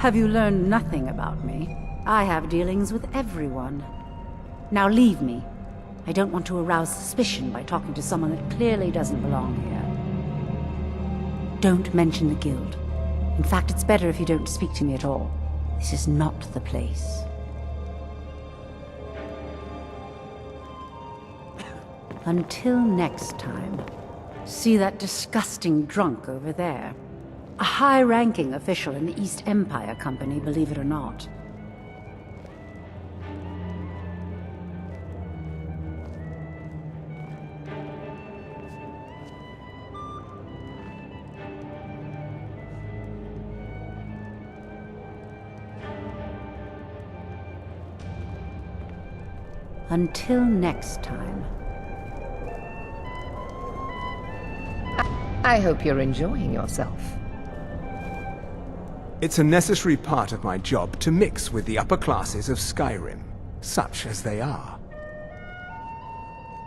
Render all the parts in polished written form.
Have you learned nothing about me? I have dealings with everyone. Now leave me. I don't want to arouse suspicion by talking to someone that clearly doesn't belong here. Don't mention the guild. In fact, it's better if you don't speak to me at all. This is not the place. Until next time. See that disgusting drunk over there? A high-ranking official in the East Empire Company, believe it or not. Until next time. I hope you're enjoying yourself. It's a necessary part of my job to mix with the upper classes of Skyrim, such as they are.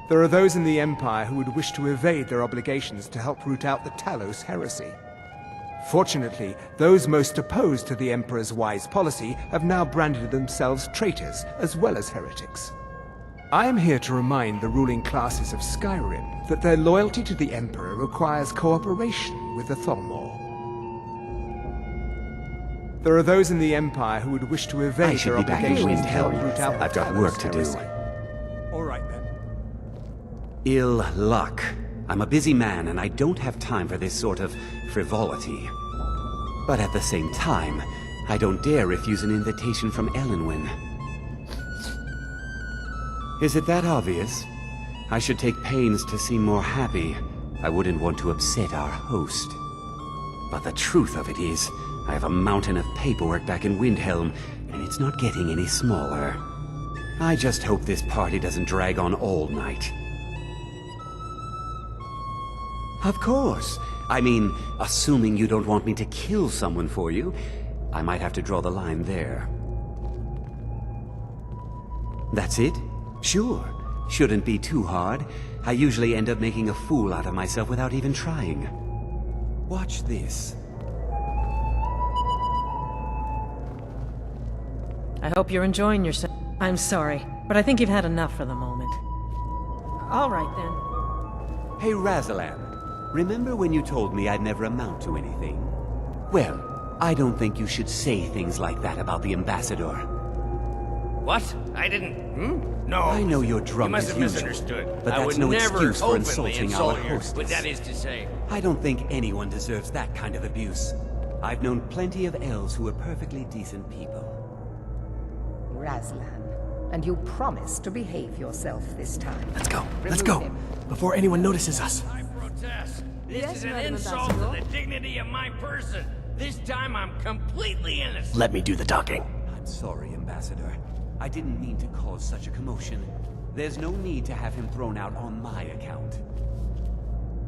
There are those in the Empire who would wish to evade their obligations to help root out the Talos heresy. Fortunately, those most opposed to the Emperor's wise policy have now branded themselves traitors as well as heretics. I am here to remind the ruling classes of Skyrim that their loyalty to the Emperor requires cooperation with the Thalmor. There are those in the Empire who would wish to evade their obligations to help root out the I've got Talos work to do. heresy. All right then. Ill luck. I'm a busy man and I don't have time for this sort of frivolity. But at the same time, I don't dare refuse an invitation from Elenwen. Is it that obvious? I should take pains to seem more happy. I wouldn't want to upset our host. But the truth of it is, I have a mountain of paperwork back in Windhelm, and it's not getting any smaller. I just hope this party doesn't drag on all night. Of course. I mean, assuming you don't want me to kill someone for you, I might have to draw the line there. That's it? Sure. Shouldn't be too hard. I usually end up making a fool out of myself without even trying. Watch this. I hope you're enjoying yourself. I'm sorry, but I think you've had enough for the moment. All right, then. Hey, Razalan. Remember when you told me I'd never amount to anything? Well, I don't think you should say things like that about the Ambassador. What? I didn't... No. I know you're drunk You must as have usual, misunderstood. but I that's would no never excuse for openly insulting our insult your... hostess. What that is to say. I don't think anyone deserves that kind of abuse. I've known plenty of elves who are perfectly decent people. Razlan, and you promise to behave yourself this time. Let's go. Let's Remove go. him. Before anyone notices us. I protest. This Yes, is an Madam insult to Ambassador. the dignity of my person. This time I'm completely innocent. Let me do the talking. I'm sorry, Ambassador. I didn't mean to cause such a commotion. There's no need to have him thrown out on my account.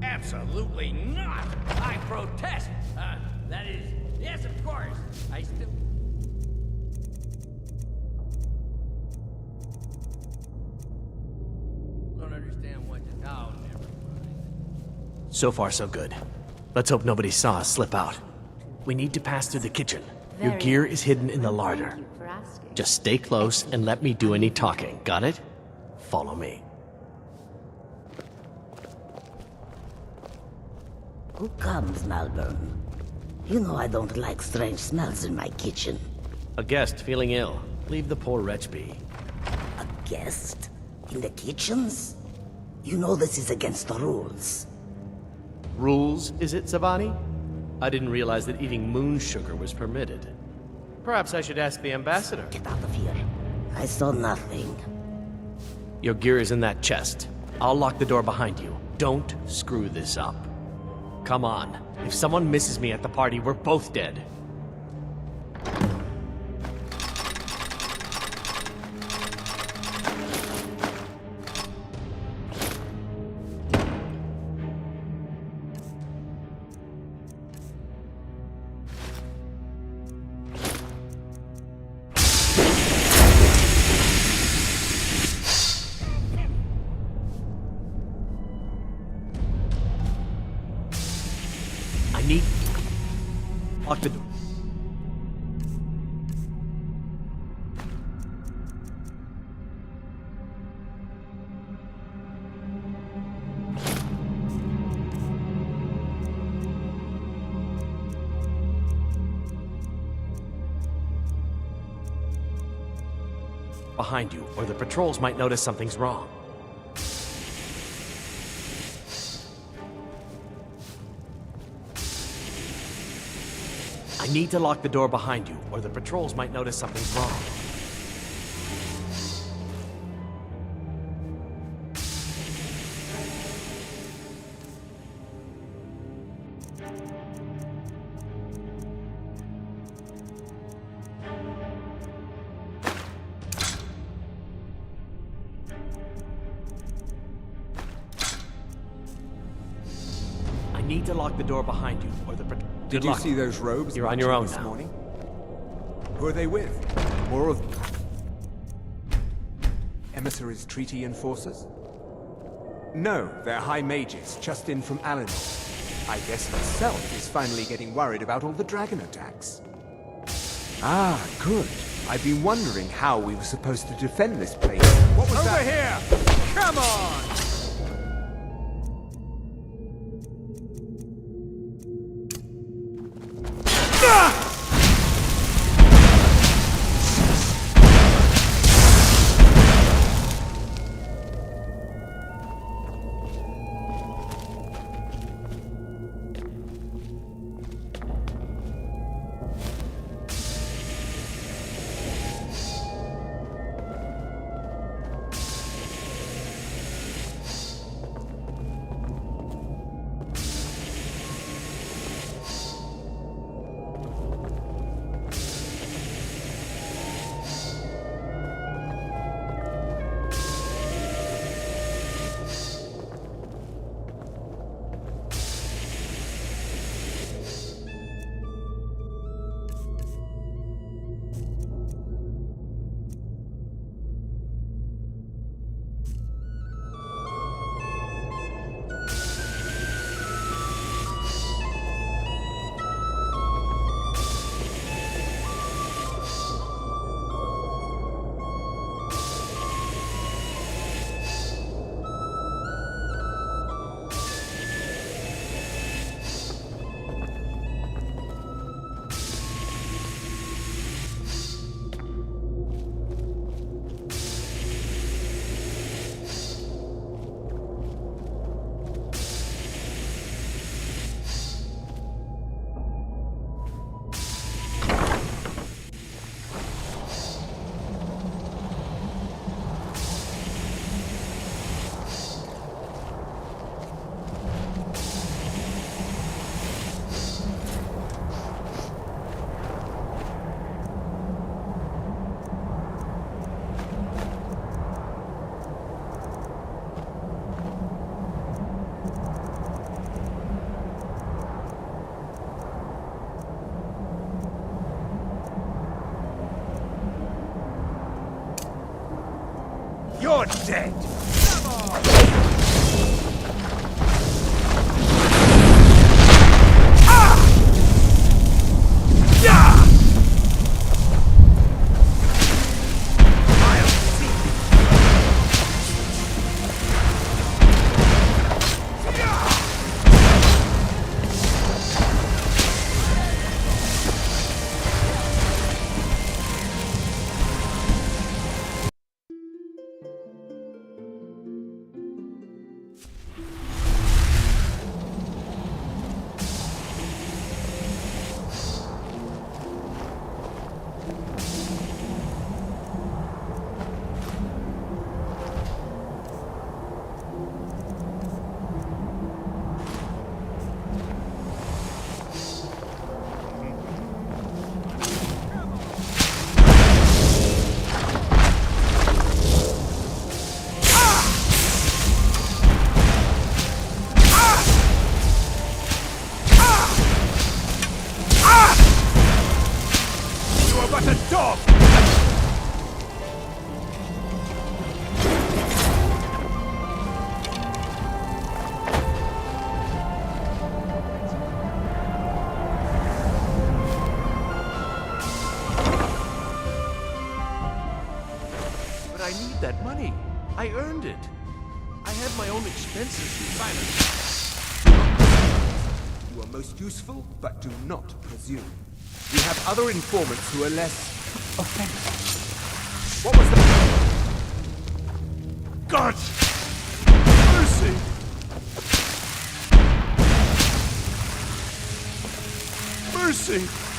Absolutely not. I protest. That is... Yes, of course. I still... don't understand what to... Oh, never mind. So far, so good. Let's hope nobody saw us slip out. We need to pass through the kitchen. Your Very gear nice. is hidden in the larder. Thank you for asking. Just stay close and let me do any talking. Got it? Follow me. Who comes, Malvern? You know I don't like strange smells in my kitchen. A guest feeling ill. Leave the poor wretch be. A guest? In the kitchens? You know this is against the rules. Rules, is it, Savani? I didn't realize that eating moon sugar was permitted. Perhaps I should ask the ambassador. Get out of here. I saw nothing. Your gear is in that chest. I'll lock the door behind you. Don't screw this up. Come on. If someone misses me at the party, we're both dead. I need... Lock the door. behind you, or the patrols might notice something's wrong. I need to lock the door behind you, or the patrols might notice something's wrong. I need to lock the door behind you, or the Did you see those robes? You're on your own this now. morning? Who are they with? More of emissaries, treaty enforcers? No, they're high mages, just in from Alinor. I guess herself is finally getting worried about all the dragon attacks. Ah, good. I've been wondering how we were supposed to defend this place. What was that? Over here! Come on! You're dead! Come on! Ah! Yeah! I'll see you. Yeah! But a dog! But I need that money. I earned it. I have my own expenses, Simon. You are most useful, but do not presume. We have other informants who are less offensive. What was that? God! Mercy! Mercy!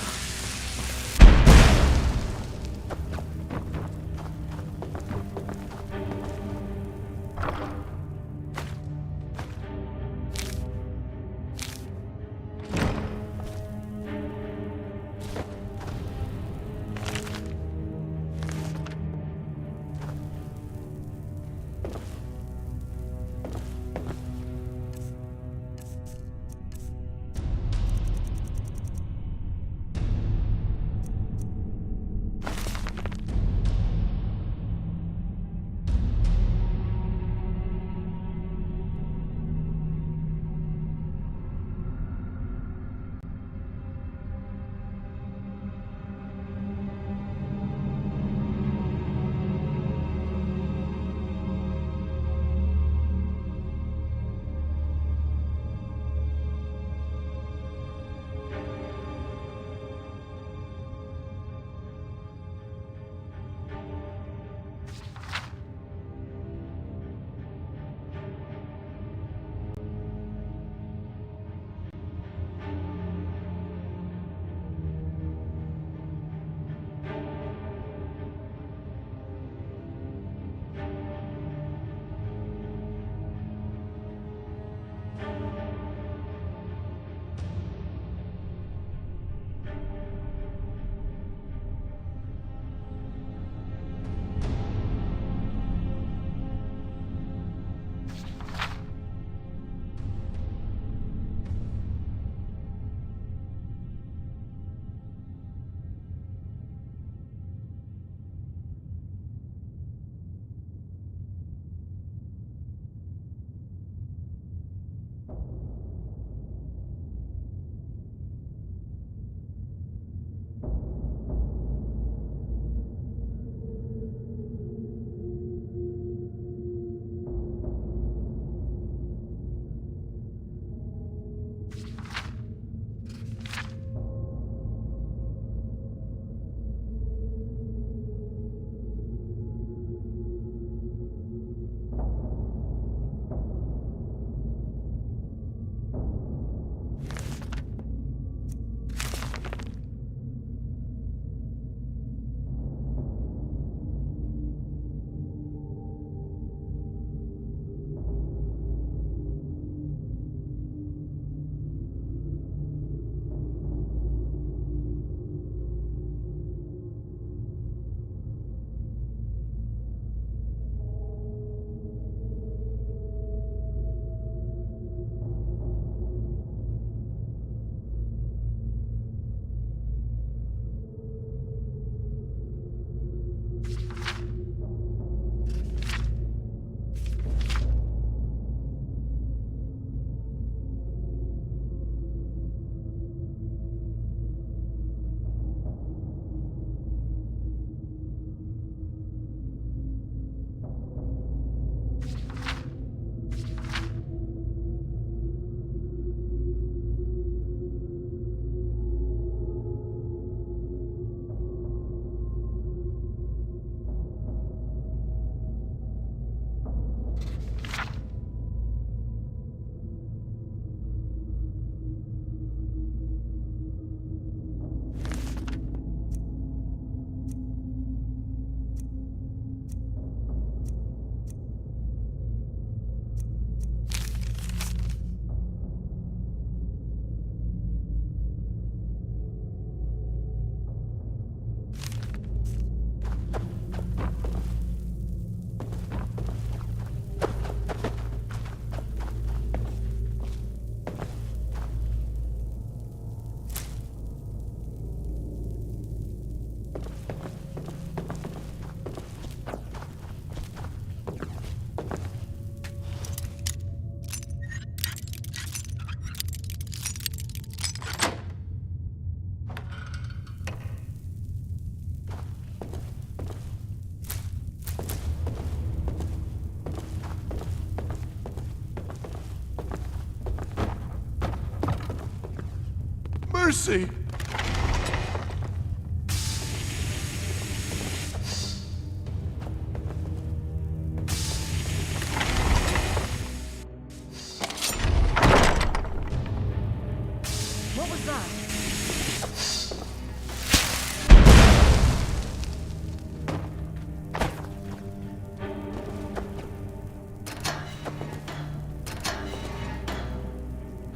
Mercy!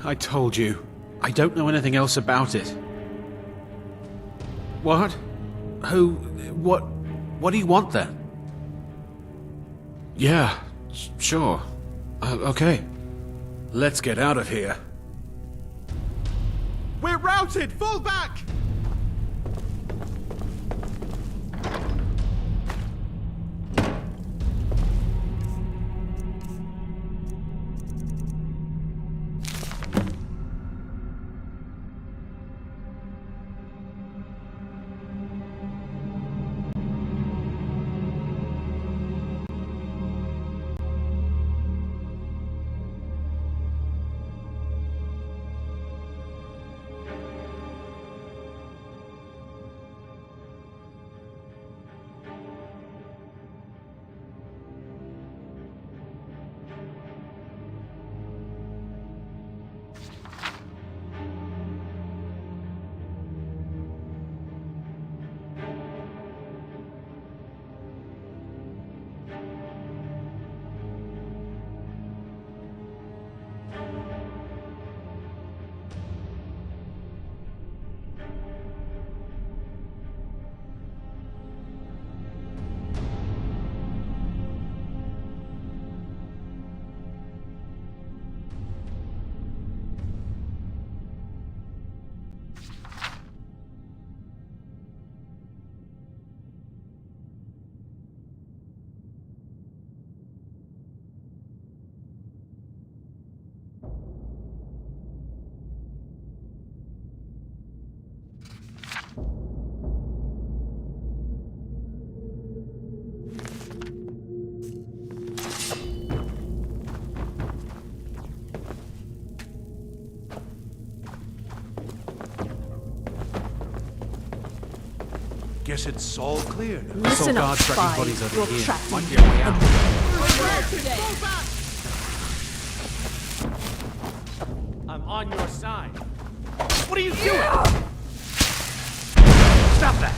I told you. I don't know anything else about it. What? Who? What do you want then? Yeah, sure. Okay. Let's get out of here. We're routed! Fall back! Guess it's all clear now. Listen up, spy. You're trapped in Might be a way out. I'm on your side. What are you doing? Stop that!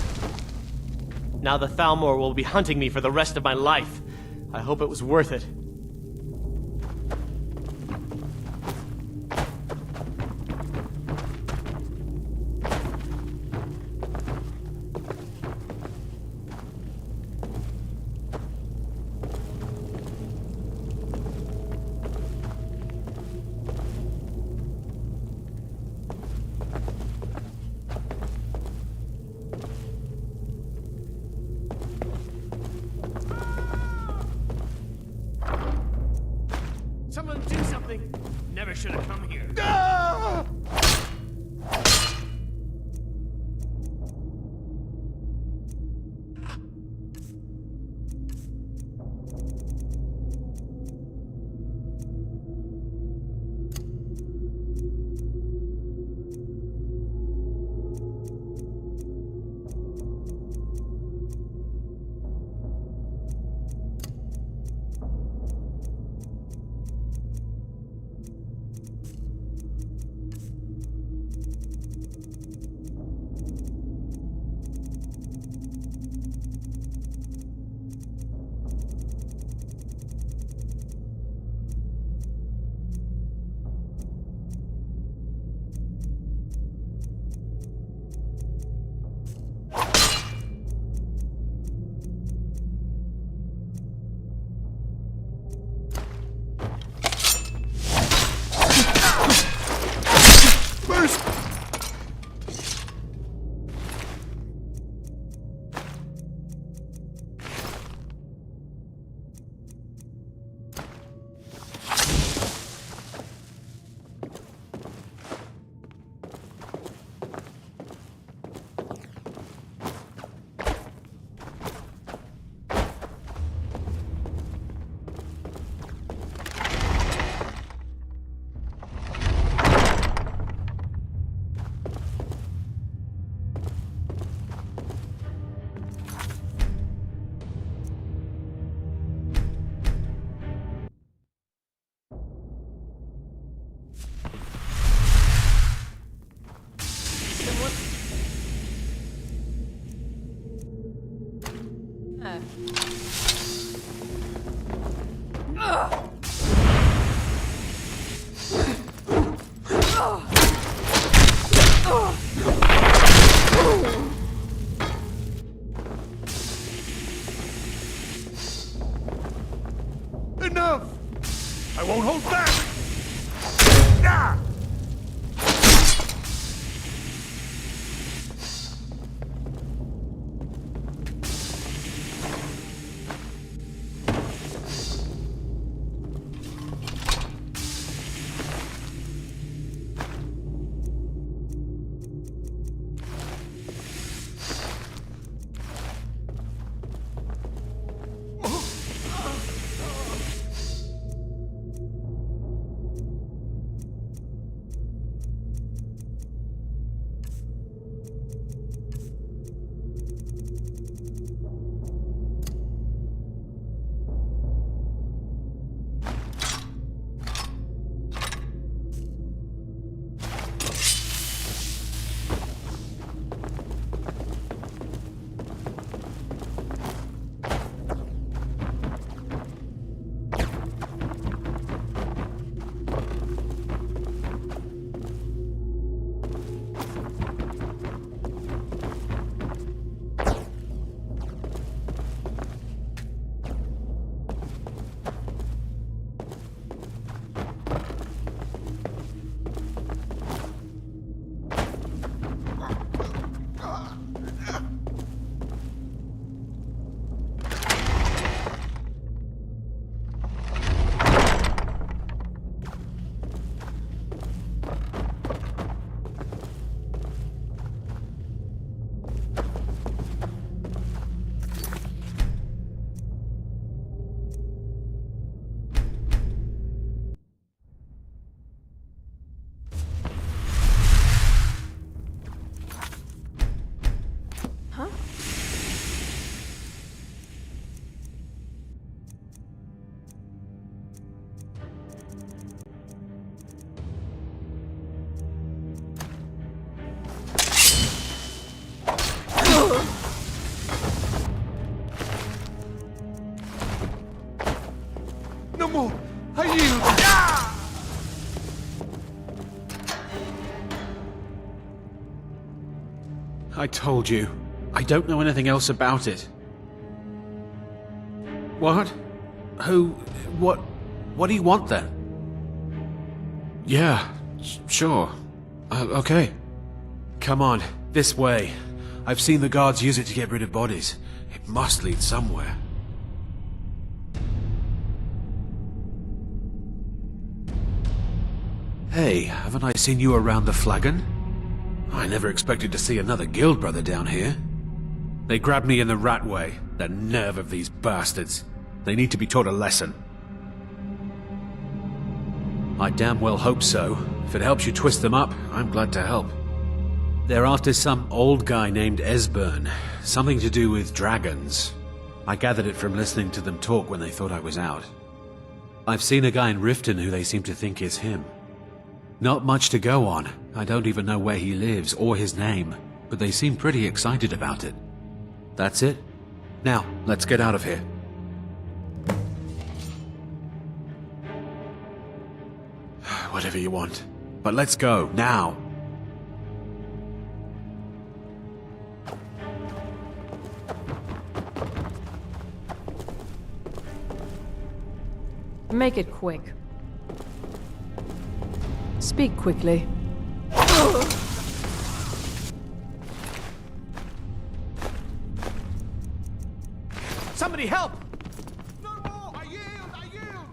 Now the Thalmor will be hunting me for the rest of my life. I hope it was worth it. Someone do something! Never should have come here. Enough! I won't hold back! Ah! No more! I yield! Ah! I told you. I don't know anything else about it. What? Who? What do you want then? Yeah, sure. Okay. Come on, this way. I've seen the guards use it to get rid of bodies. It must lead somewhere. Hey, haven't I seen you around the flagon? I never expected to see another guild brother down here. They grabbed me in the rat way. The nerve of these bastards. They need to be taught a lesson. I damn well hope so. If it helps you twist them up, I'm glad to help. They're after some old guy named Esbern. Something to do with dragons. I gathered it from listening to them talk when they thought I was out. I've seen a guy in Riften who they seem to think is him. Not much to go on. I don't even know where he lives or his name, but they seem pretty excited about it. That's it. Now, let's get out of here. Whatever you want. But let's go, now. Make it quick. Speak quickly. Somebody help! No more! I yield! I yield!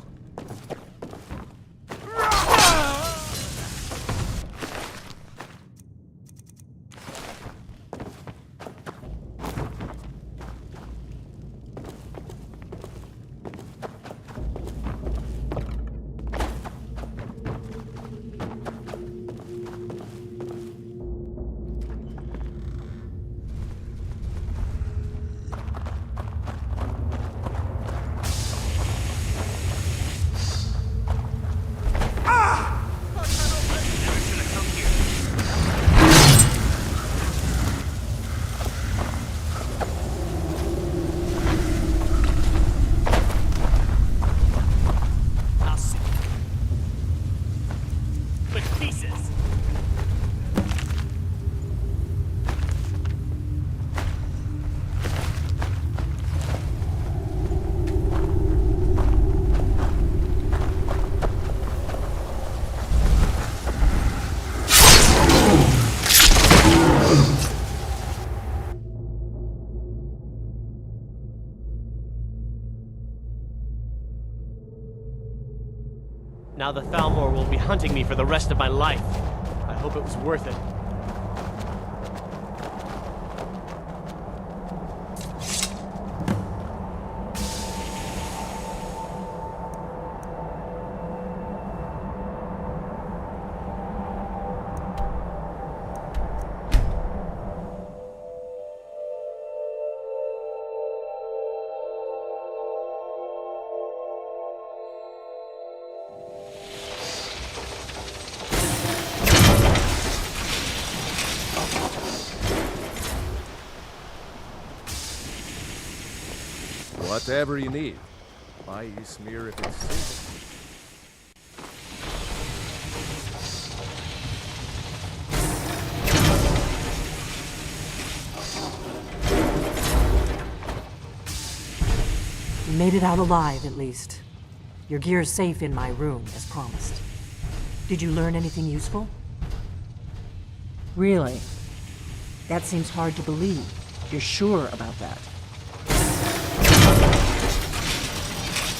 Now the Thalmor will be hunting me for the rest of my life. I hope it was worth it. Whatever you need. Buy Ysmir if it's seasoned. You made it out alive, at least. Your gear's safe in my room, as promised. Did you learn anything useful? Really? That seems hard to believe. You're sure about that?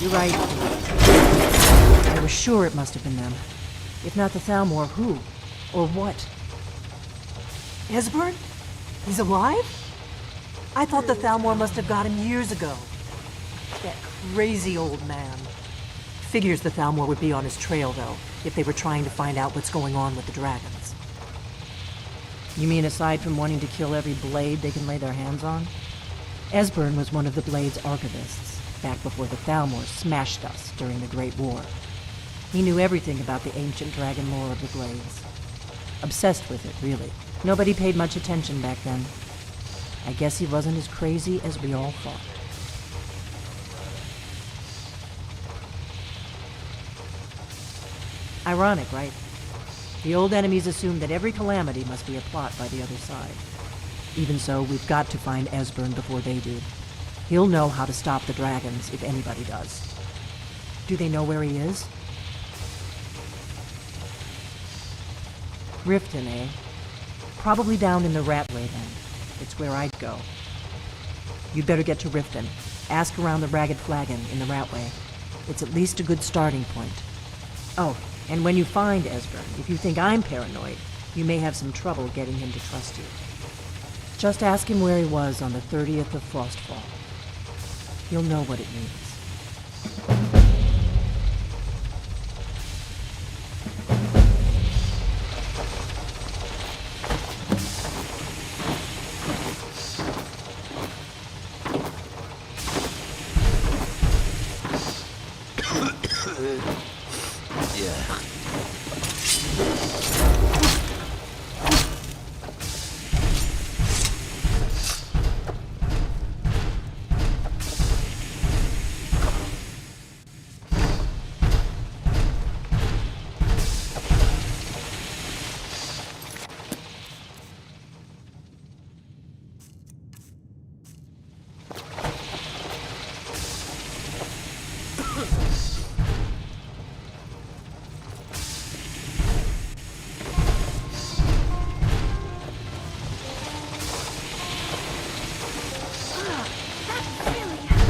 You're right. I was sure it must have been them. If not the Thalmor, who? Or what? Esbern? He's alive? I thought the Thalmor must have got him years ago. That crazy old man. Figures the Thalmor would be on his trail, though, if they were trying to find out what's going on with the dragons. You mean aside from wanting to kill every blade they can lay their hands on? Esbern was one of the Blade's archivists, back before the Thalmor smashed us during the Great War. He knew everything about the ancient dragon lore of the Blades. Obsessed with it, really. Nobody paid much attention back then. I guess he wasn't as crazy as we all thought. Ironic, right? The old enemies assumed that every calamity must be a plot by the other side. Even so, we've got to find Esbern before they do. He'll know how to stop the dragons, if anybody does. Do they know where he is? Riften, eh? Probably down in the Ratway, then. It's where I'd go. You'd better get to Riften. Ask around the Ragged Flagon in the Ratway. It's at least a good starting point. Oh, and when you find Esbern, if you think I'm paranoid, you may have some trouble getting him to trust you. Just ask him where he was on the 30th of Frostfall. He'll know what it means.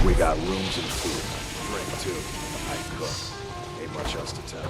We got rooms and food. Drink, too. I cook. Ain't much else to tell.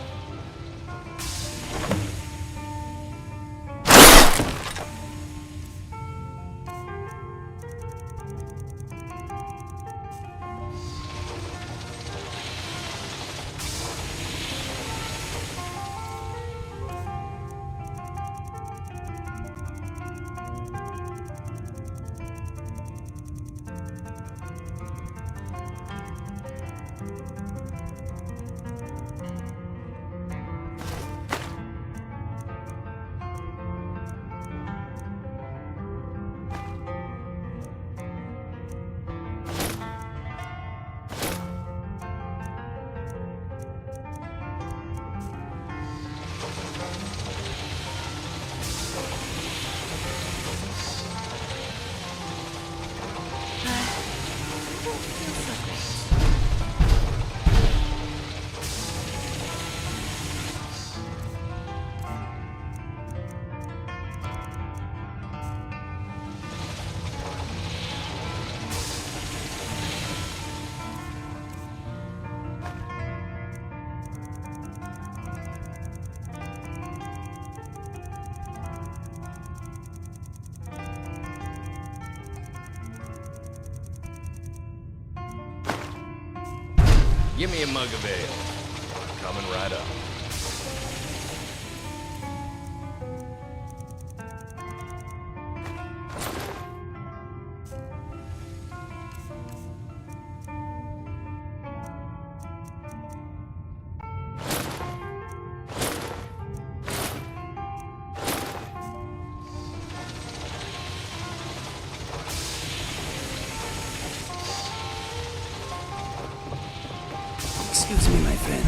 Give me a mug of ale. Coming right up. Excuse me, my friend.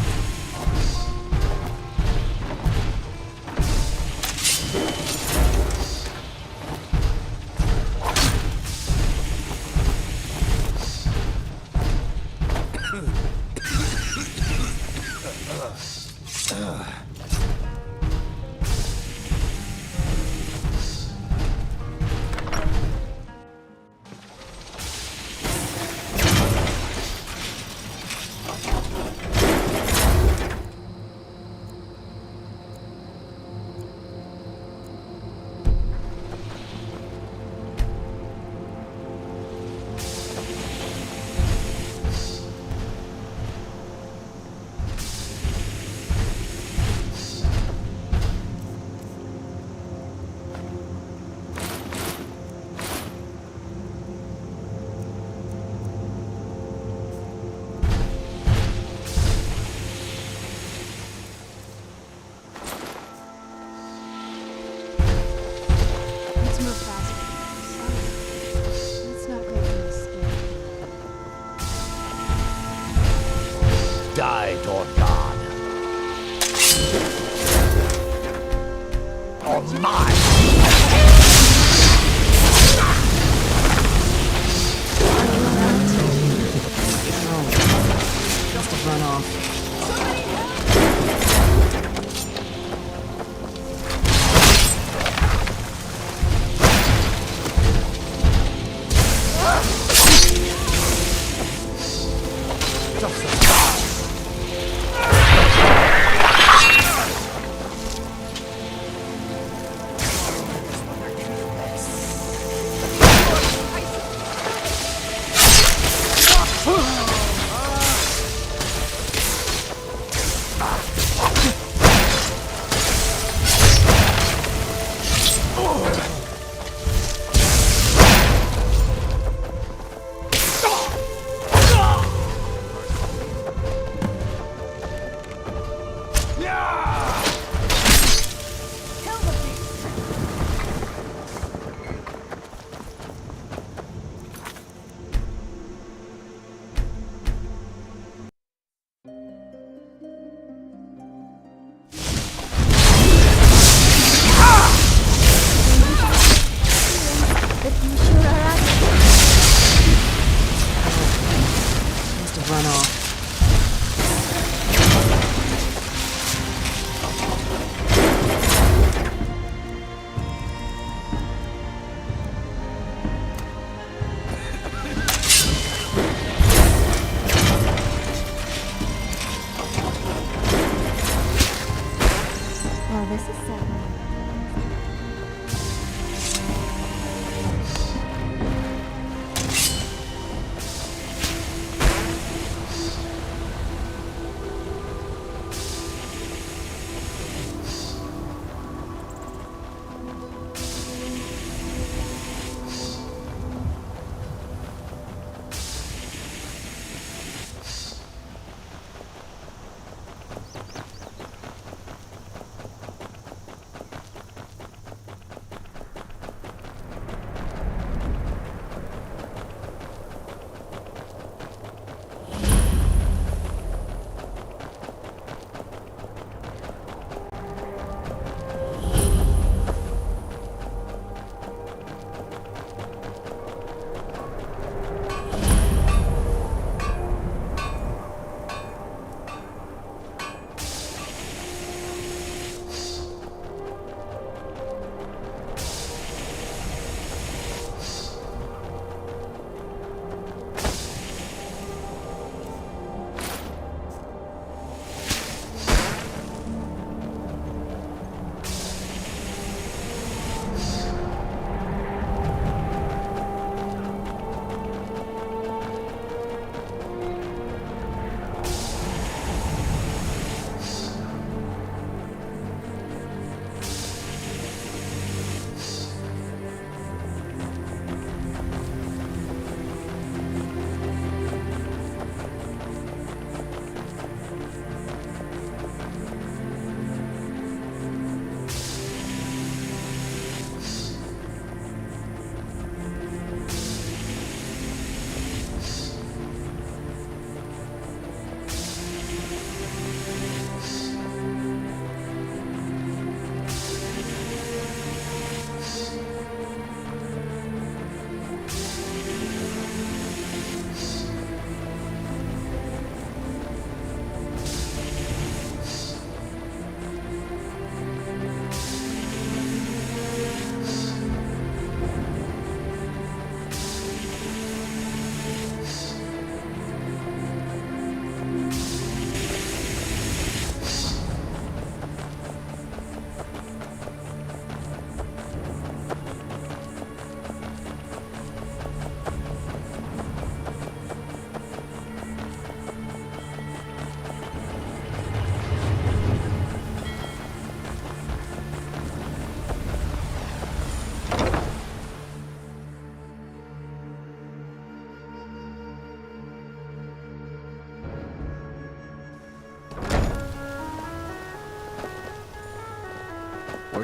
Let's move faster. Let's not go through this scared. Die, Lord God. On my... Just a runoff.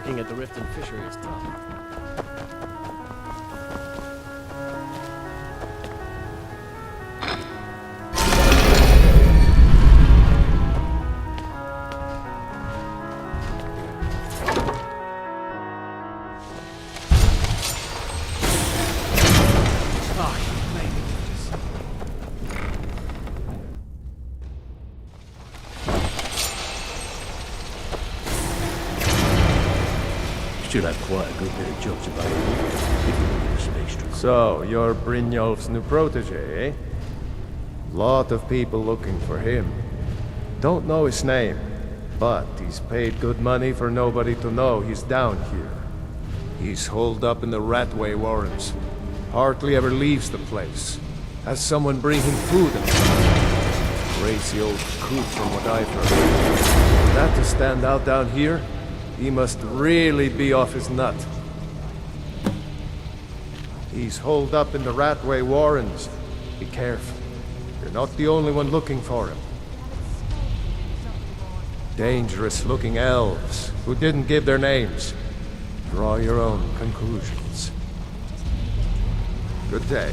Working at the Rift and Fishery is tough. Should have quite a good bit of jokes about you if you were in space travel. So, you're Brynjolf's new protege, eh? Lot of people looking for him. Don't know his name, but he's paid good money for nobody to know he's down here. He's holed up in the Ratway Warrens. Hardly ever leaves the place. Has someone bring him food and stuff. Crazy old coot from what I've heard. For that to stand out down here, he must really be off his nut. He's holed up in the Ratway Warrens. Be careful. You're not the only one looking for him. Dangerous-looking elves who didn't give their names. Draw your own conclusions. Good day.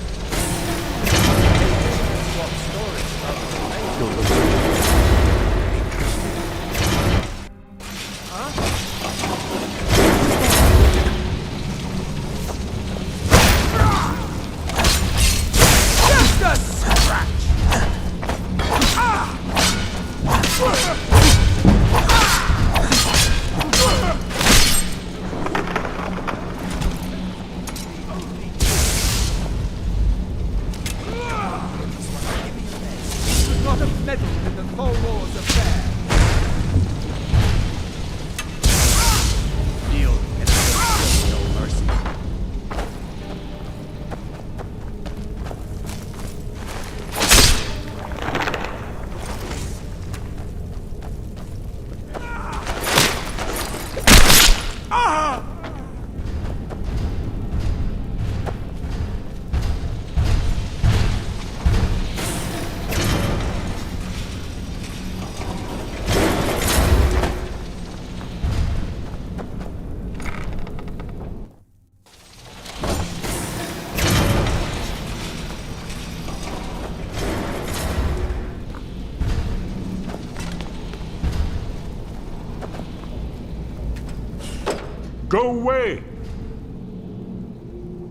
Go away!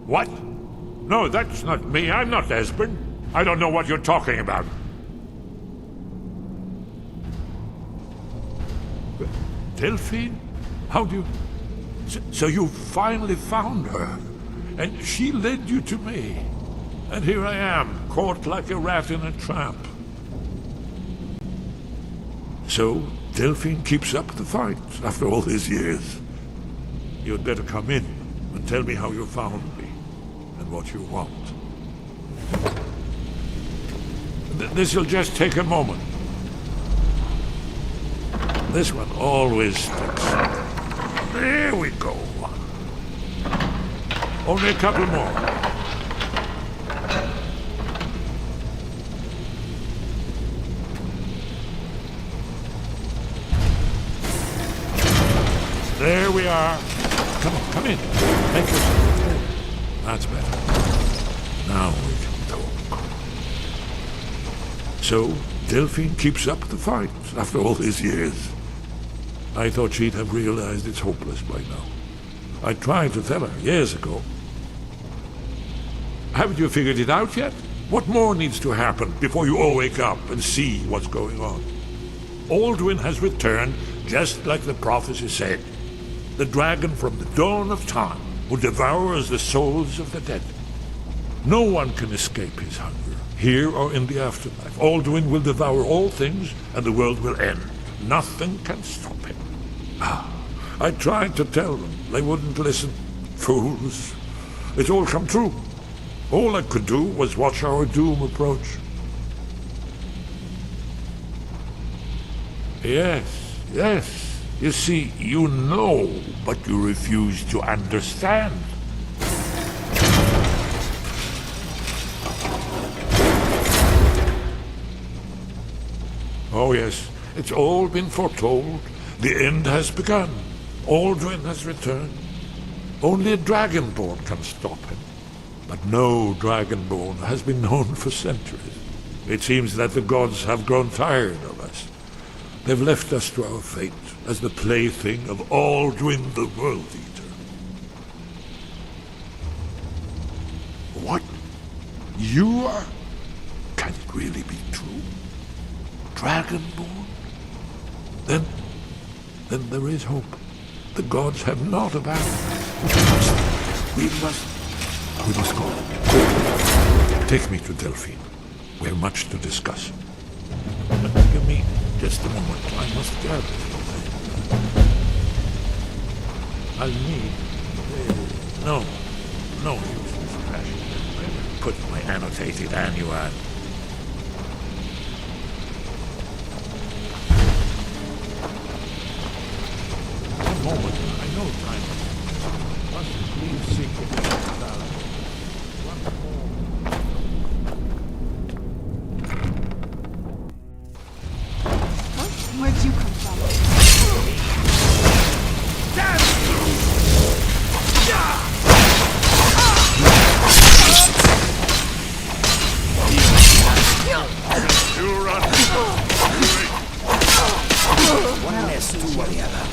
What? No, that's not me. I'm not Esbern. I don't know what you're talking about. Delphine? How do you... So you finally found her, and she led you to me. And here I am, caught like a rat in a trap. So, Delphine keeps up the fight after all these years. You'd better come in and tell me how you found me and what you want. This'll just take a moment. This one always sticks. There we go. Only a couple more. There we are. Come in. Make yourself at home. That's better. Now we can talk. So, Delphine keeps up the fight after all these years. I thought she'd have realized it's hopeless by now. I tried to tell her years ago. Haven't you figured it out yet? What more needs to happen before you all wake up and see what's going on? Alduin has returned just like the prophecy said. The dragon from the dawn of time who devours the souls of the dead. No one can escape his hunger, here or in the afterlife. Alduin will devour all things, and the world will end. Nothing can stop him. I tried to tell them. They wouldn't listen. Fools. It's all come true. All I could do was watch our doom approach. Yes. You see, you know, but you refuse to understand. Oh yes, it's all been foretold. The end has begun. Aldrin has returned. Only a Dragonborn can stop him. But no Dragonborn has been known for centuries. It seems that the gods have grown tired of us. They've left us to our fate as the plaything of Aldrin the World Eater. What? You are? Can it really be true? Dragonborn? Then there is hope. The gods have not abandoned us. We must go. Take me to Delphine. We have much to discuss. Give me just a moment. I must gather something. I'll need... No use this trash. I will put my annotated annual. One moment. I know time. Must leave secretly. Where'd you come from? You run. One less to worry about.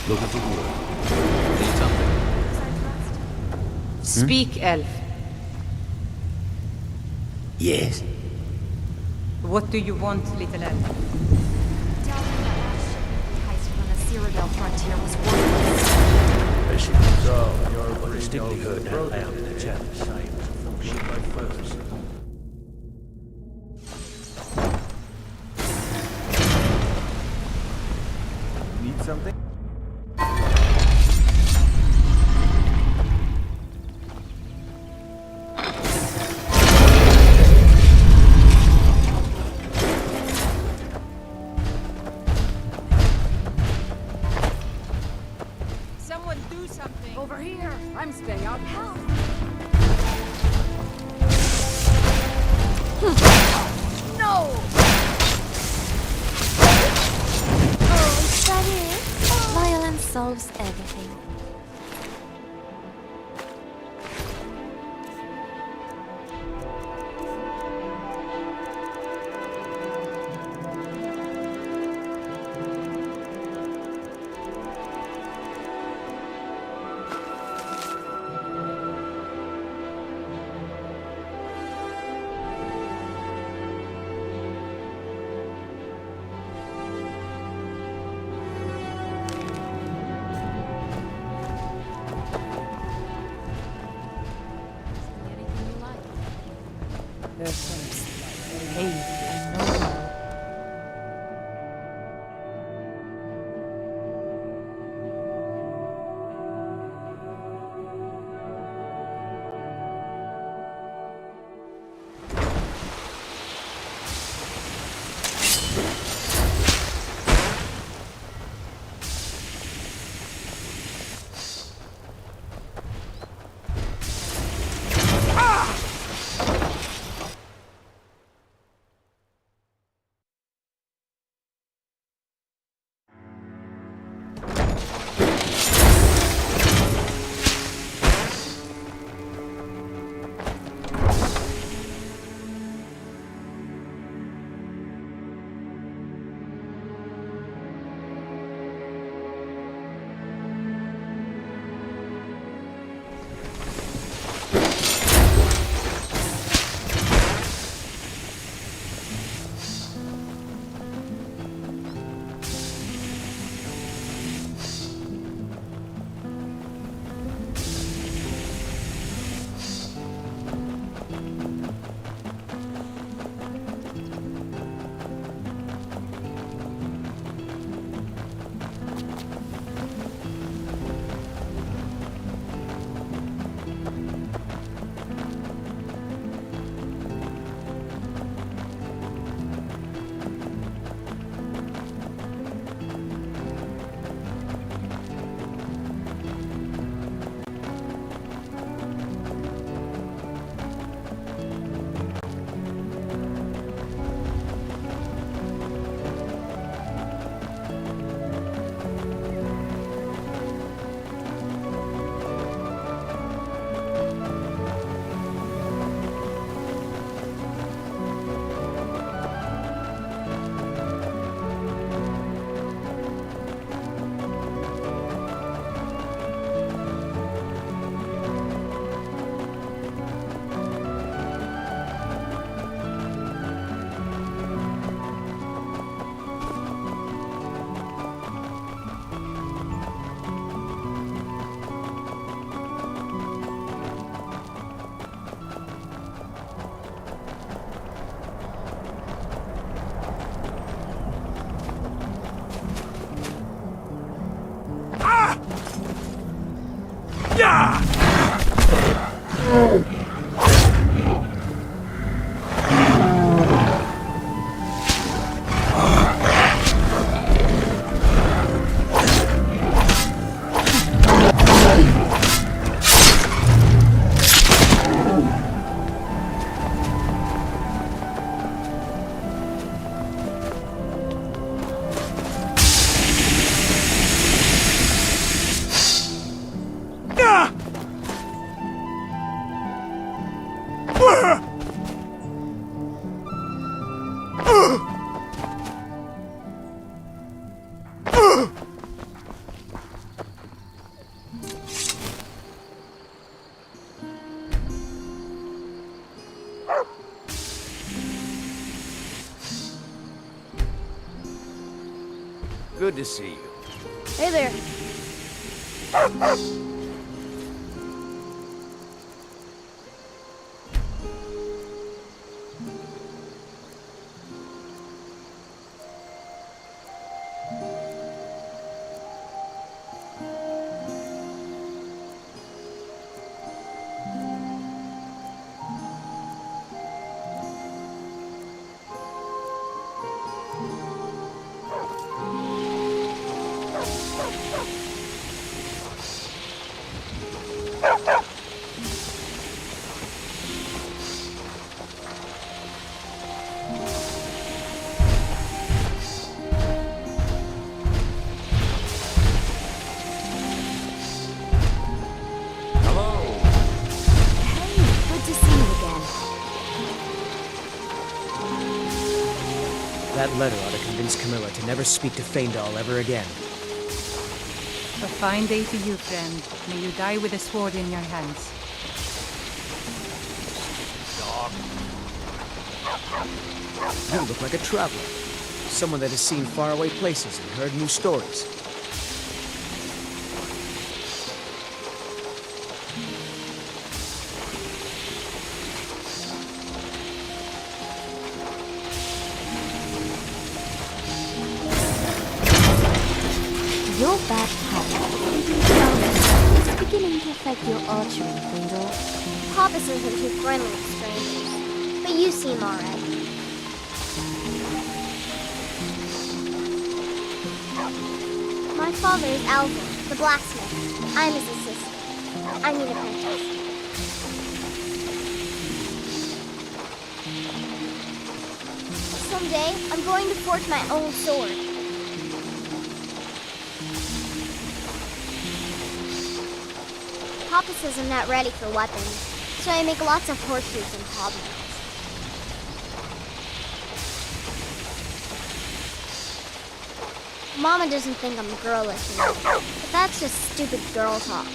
Look at the world. Need something? Speak, elf. Yes? What do you want, little elf? Down in the ash, heist from the Cyrodiil frontier was worthless. So, you're But I distinctly heard that lamb in the chapel site. Shoot my first. Need something? Someone do something! Over here! I'm staying out. Help! No! Oh, is that it? Violence solves everything. There's some hate and no. Good to see you. Hey there. That letter ought to convince Camilla to never speak to Feindal ever again. A fine day to you, friend. May you die with a sword in your hands. You look like a traveler. Someone that has seen faraway places and heard new stories. Your bad habit is beginning to affect your archery, Feindal. Papas isn't too friendly with strangers, but you seem alright. My father is Alvin, the blacksmith. I'm his assistant. I mean apprentice. Someday, I'm going to forge my own sword. Papa says I'm not ready for weapons, so I make lots of horseshoes and hobnails. Mama doesn't think I'm girlish enough, but that's just stupid girl talk.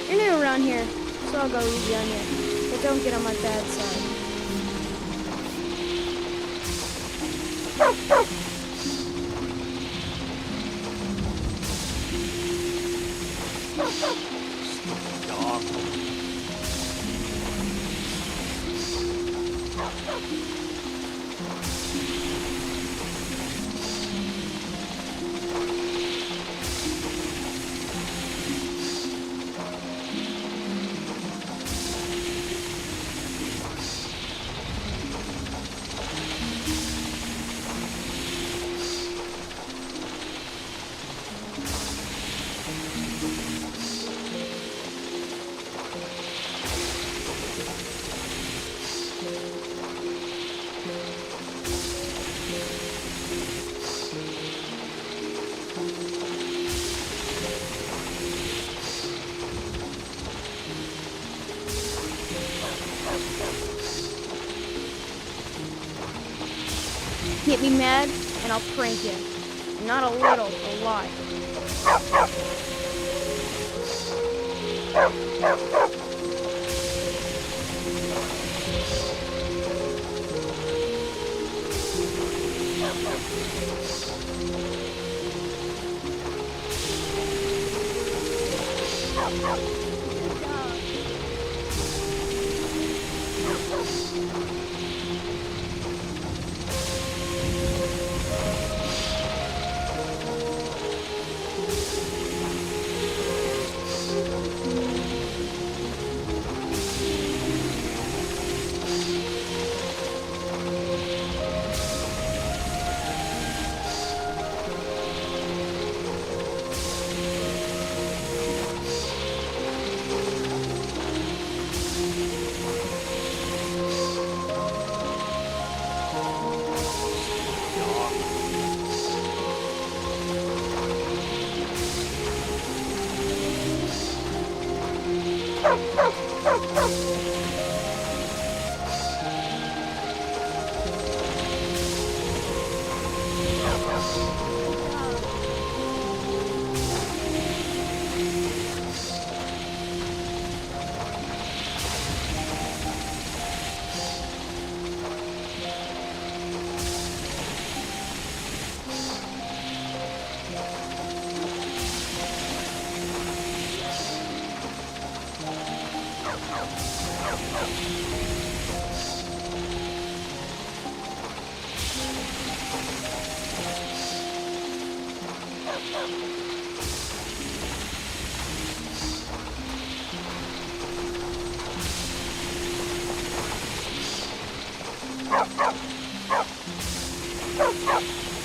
You're new around here, so I'll go easy on you. But don't get on my bad side. Dog. Get me mad, and I'll prank you. And not a little, a lot.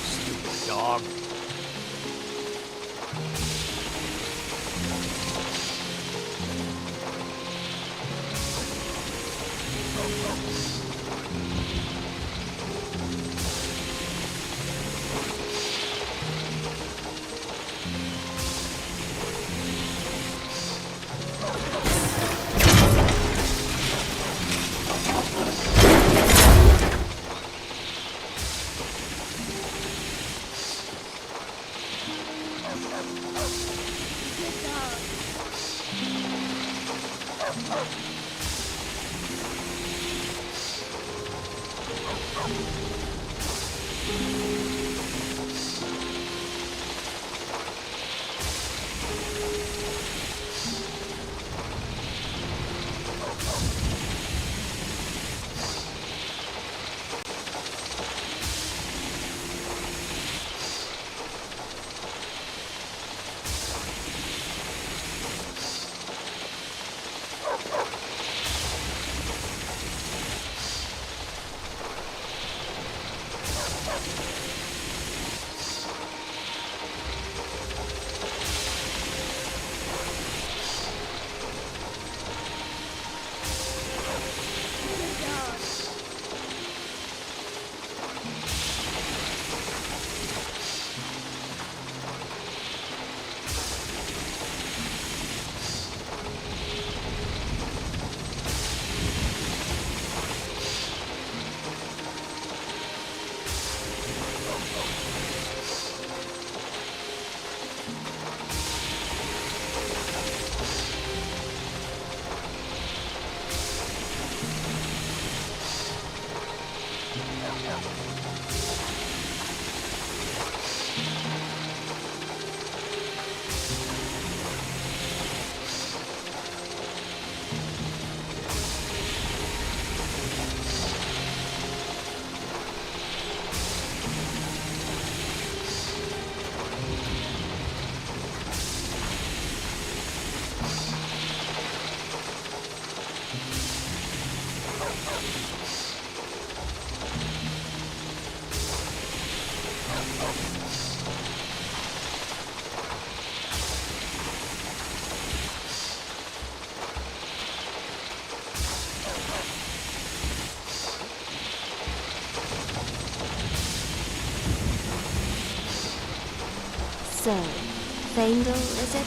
Stupid dog. So, Vandal, is it?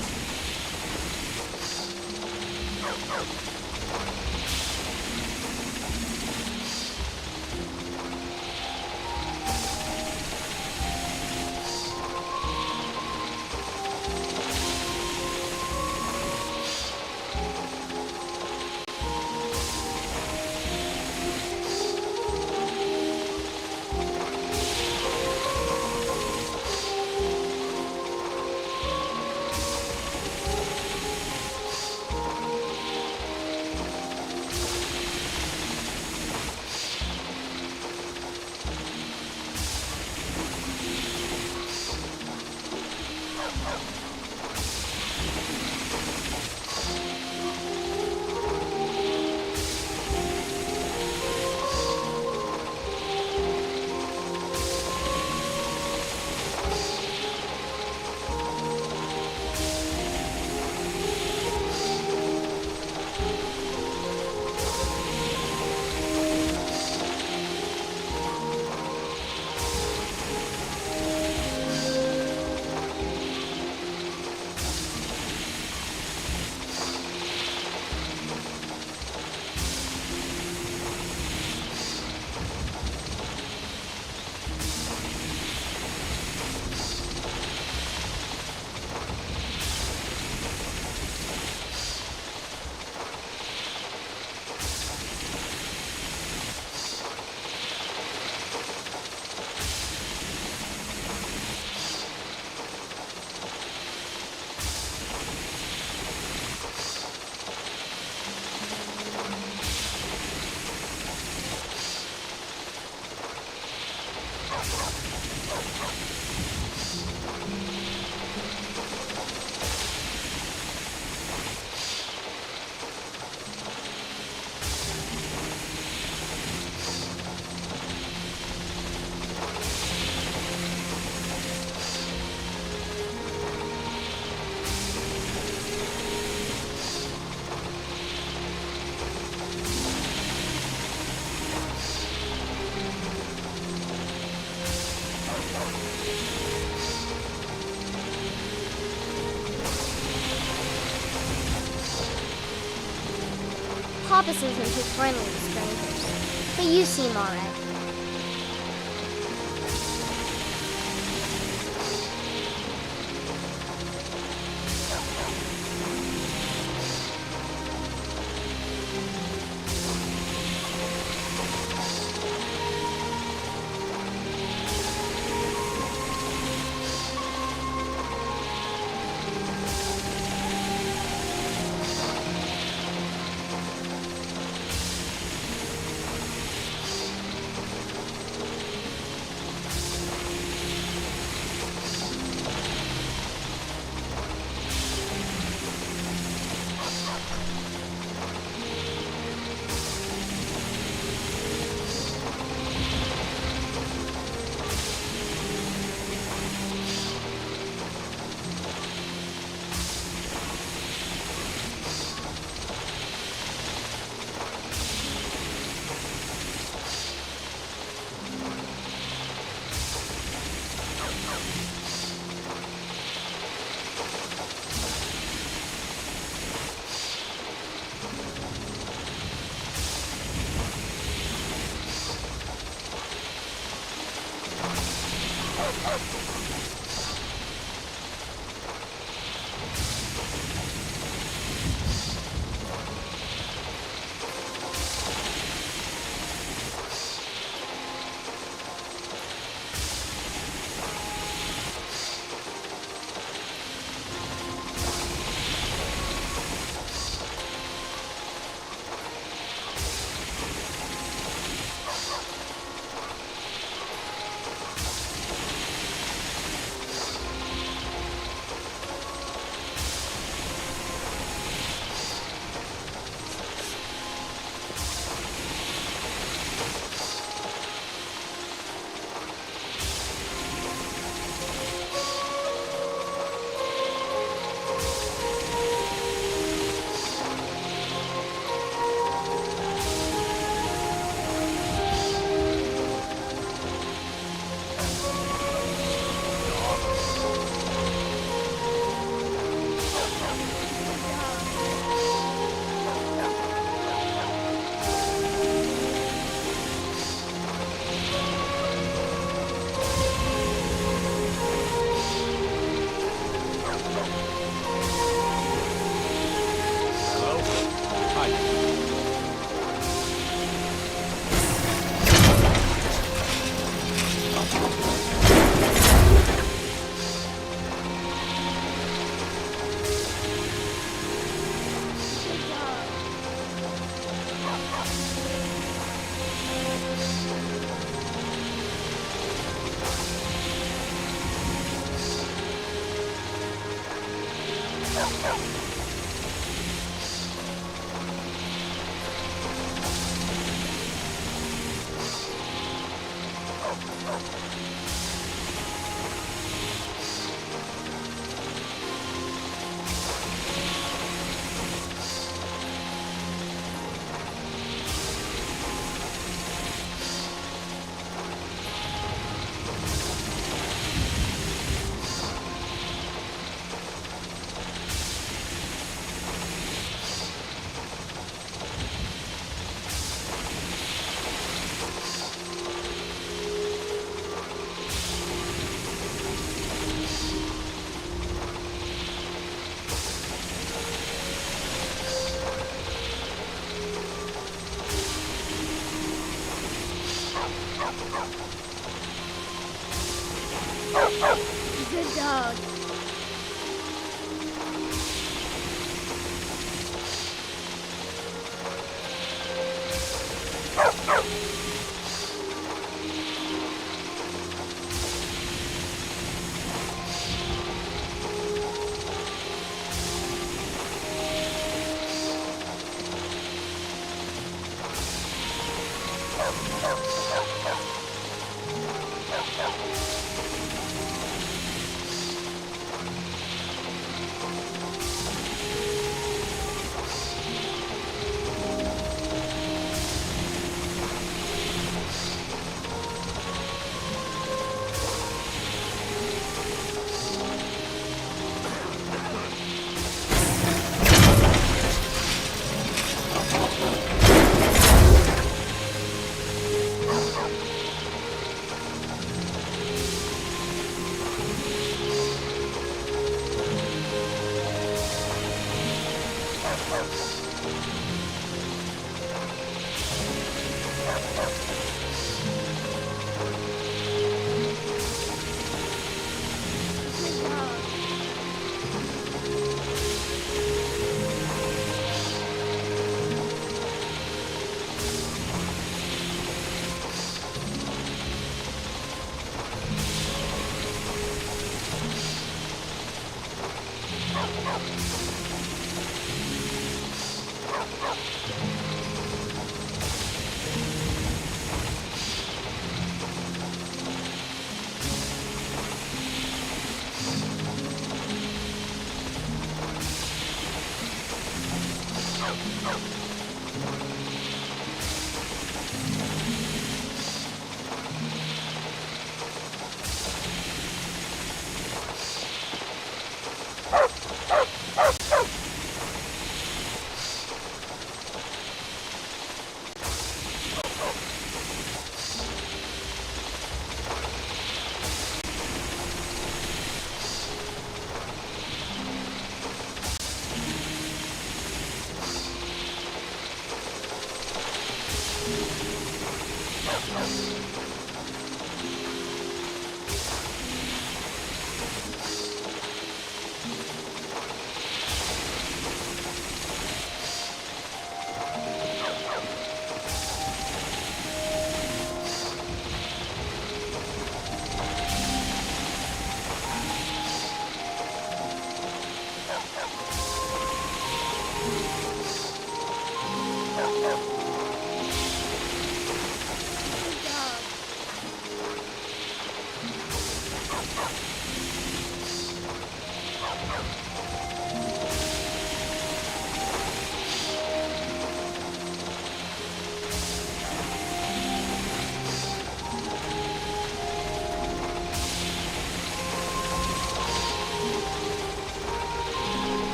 Papas isn't too friendly to strangers, but you seem alright. Good dog.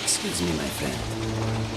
Excuse me, my friend.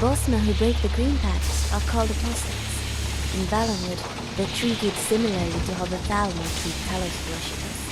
Bosmer who break the Green Pact are called apostates. In Valenwood, they're treated similarly to how the Thalmor treat Talos worshippers.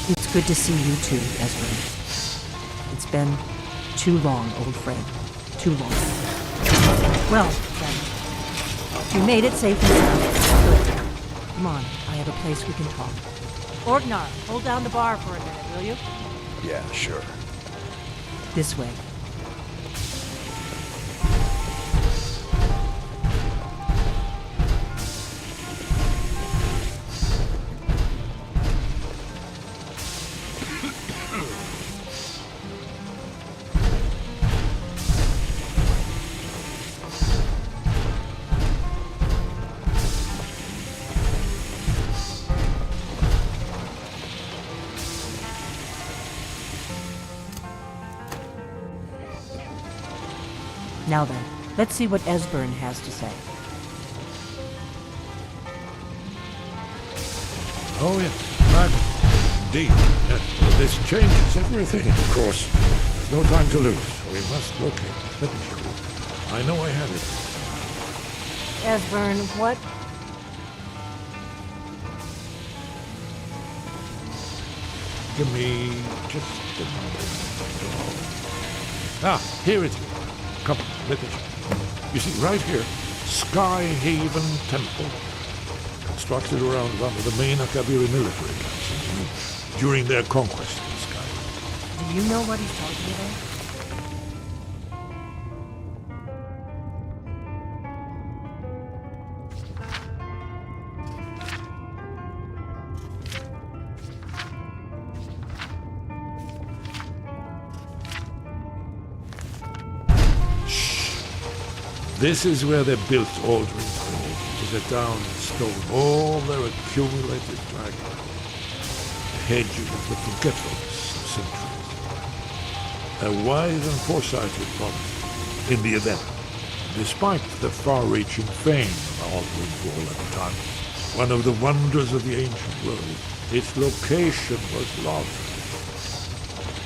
It's good to see you too, Esbern. It's been too long, old friend. Too long. Well, then, you made it safe and sound. Good. Come on, I have a place we can talk. Orgnar, hold down the bar for a minute, will you? Yeah, sure. This way. Now then, let's see what Esbern has to say. Oh, yes, right. Indeed. Yes. Well, this changes everything, of course. There's no time to lose. We must locate. Let me show you. I know I have it. Esbern, what? Give me just a moment. Ah, here it is. Come, let me show you. You see, right here, Sky Haven Temple. Constructed around one of the main Akabiri military bases during their conquest in Skyrim. Do you know what he's talking about? This is where they built Aldrin's Hall. It is a town that stole all their accumulated dragon. The hedging of the forgetfulness of centuries. A wise and foresighted policy in the event. Despite the far-reaching fame of Aldrin's Wall at the time, one of the wonders of the ancient world, its location was lost.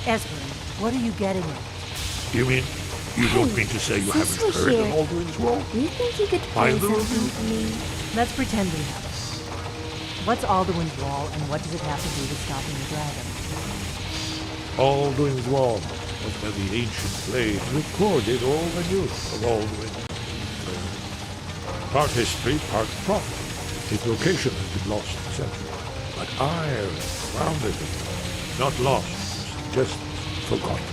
Esbern, what are you getting at? You mean you don't mean to say you haven't heard of Aldrin's Wall? Do you think you could play Either of something you? for me? Let's pretend we have it. What's Alduin's Wall, and what does it have to do with stopping the dragon? Alduin's Wall was where the ancient blade recorded all the news of Alduin. Part history, part prophecy. Its location has been lost in centuries, but I have found it. Not lost, just forgotten.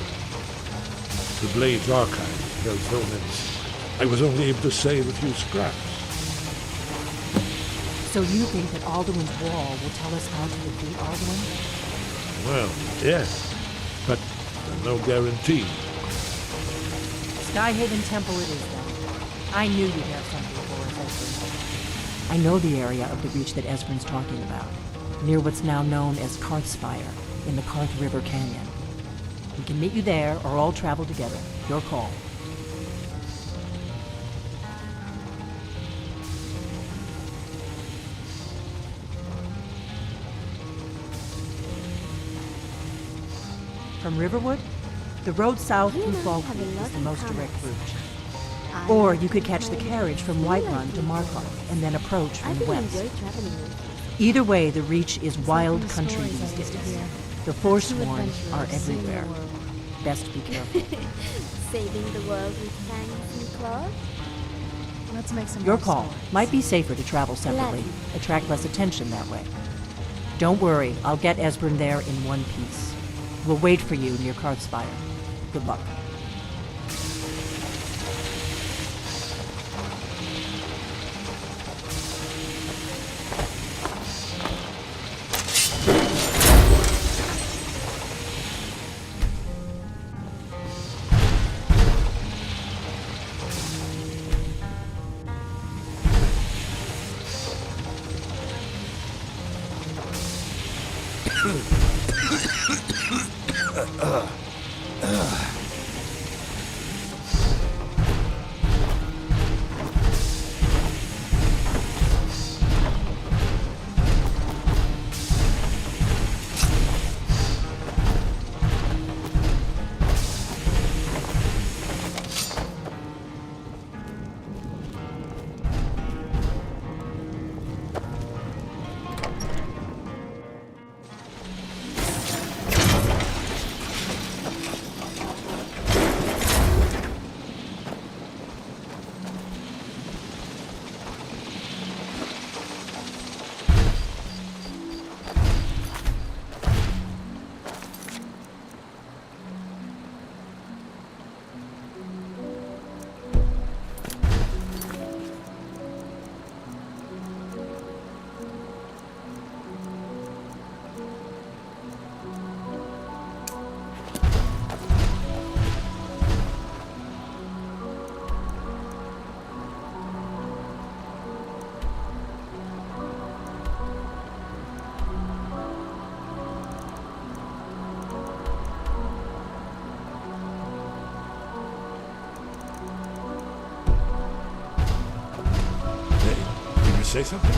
The Blade's archive held so many secrets. I was only able to save a few scraps. So you think that Alduin's Wall will tell us how to defeat Alduin? Well, yes, but there's no guarantee. Skyhaven Temple it is then. I knew you'd have something for us, Esbern. I know the area of the Reach that Esbern's talking about, near what's now known as Karthspire, in the Karth River Canyon. We can meet you there, or all travel together. Your call. From Riverwood, the road south through Falkreath is the most direct route. Or you could catch the carriage from Whiterun to Markarth and then approach from the west. Either way, the Reach is wild country these days. The Forsworn are everywhere. Best be careful. Saving the world with fangs and claws? Let's make some Your more call. stories. Might be safer to travel separately. Attract less attention that way. Don't worry, I'll get Esbern there in one piece. We'll wait for you near Karthspire. Good luck. say something?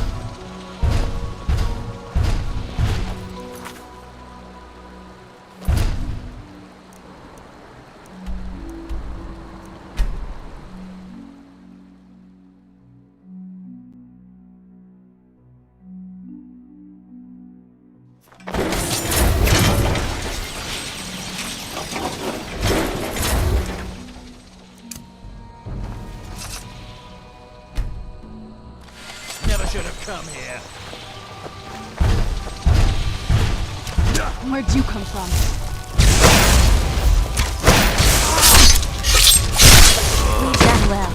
Never should have come here. Where'd you come from? We've done well.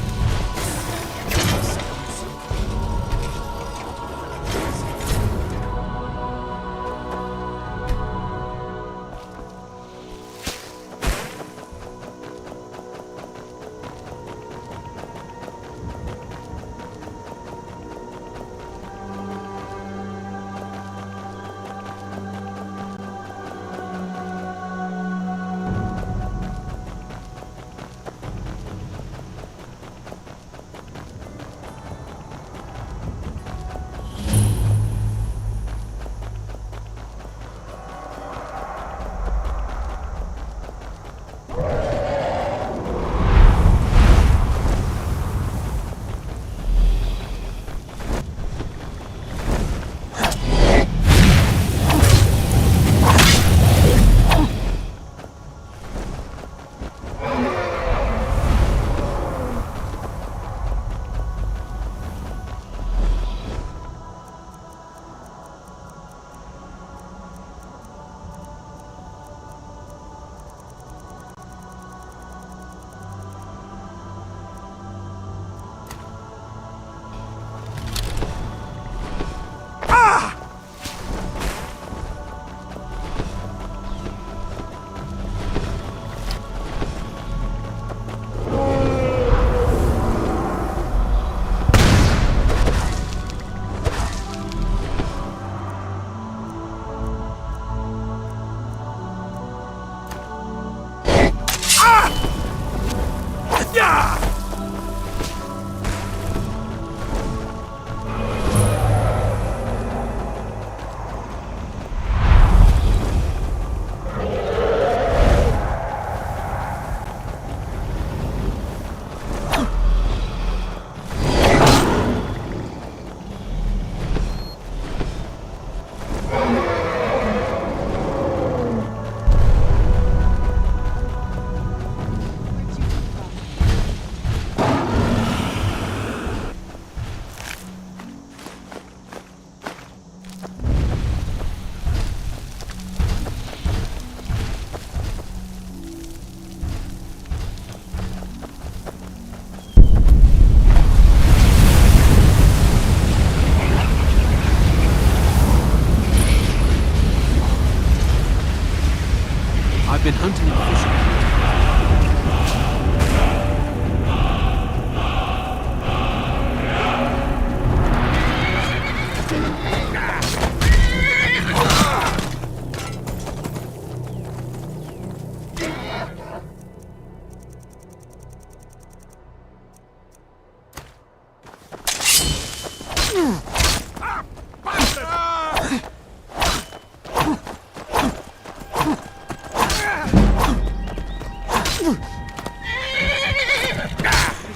I've been hunting and fishing.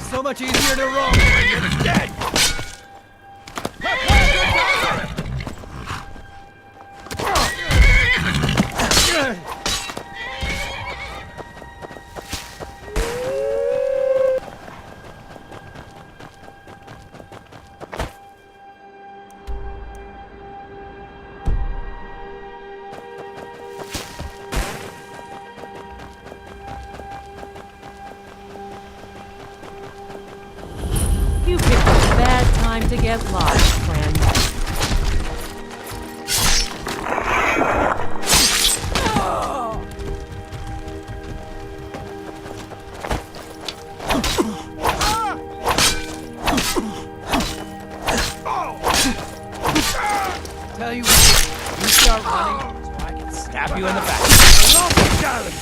So much easier to roll when you're dead! You picked a bad time to get lost, friend. Tell you what, you start running, so I can stab you in the back. I love you, darling!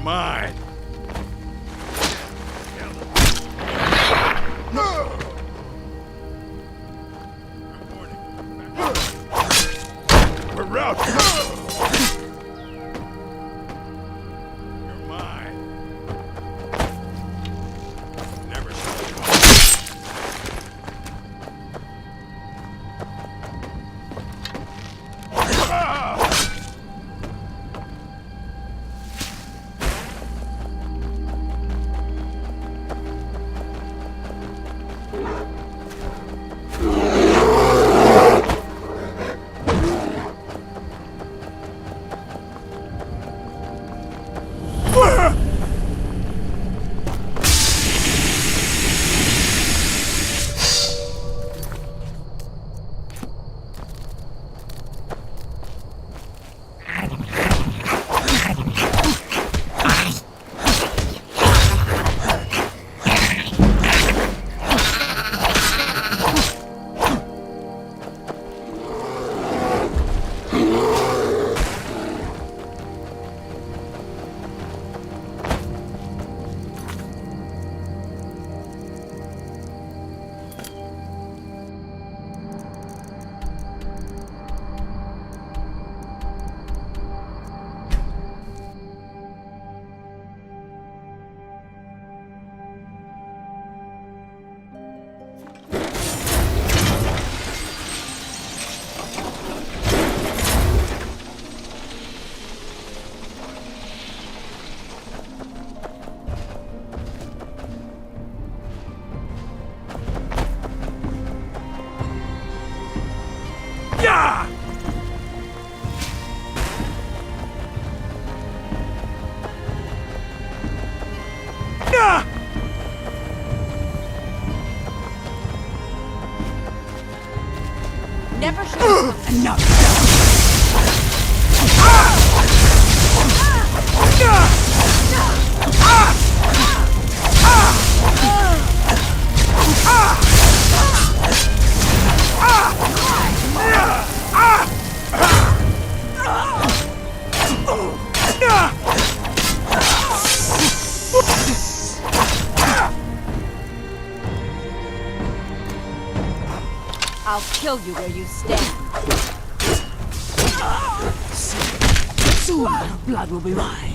mine. We're out. You're mine. Never Never should enough. I'll kill you where you stand. Soon, blood will be mine.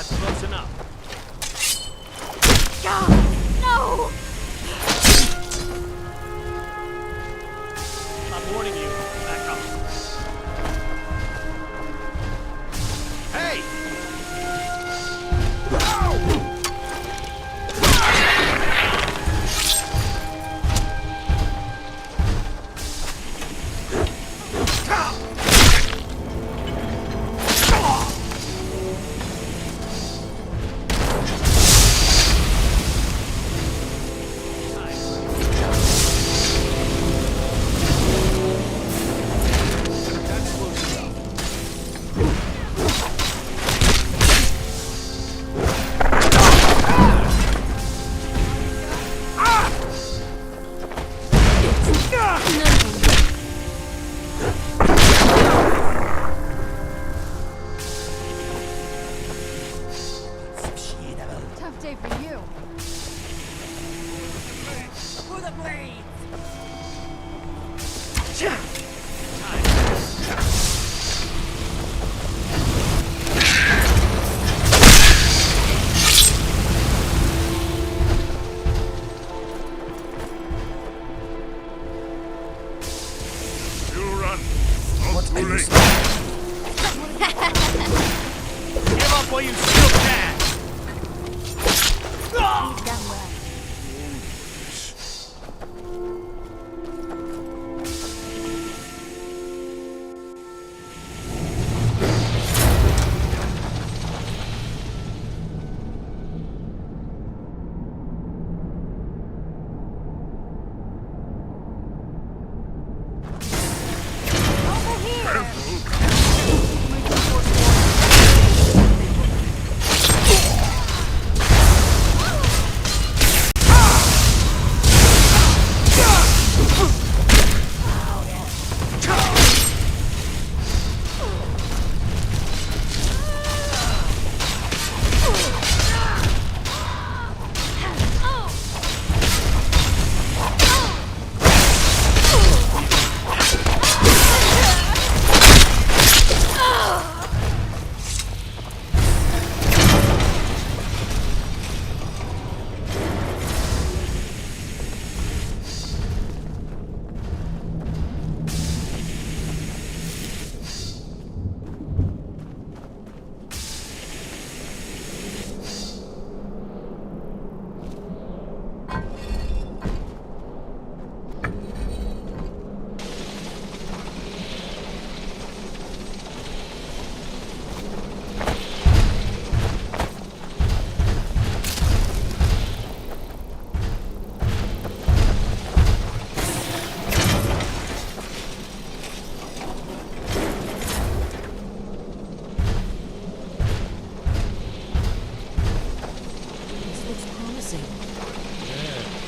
Close enough. No! I'm warning you. Back up. Hey! Tough day for you. For the blade! You run. Not too late. Give up while you still can! You've done well.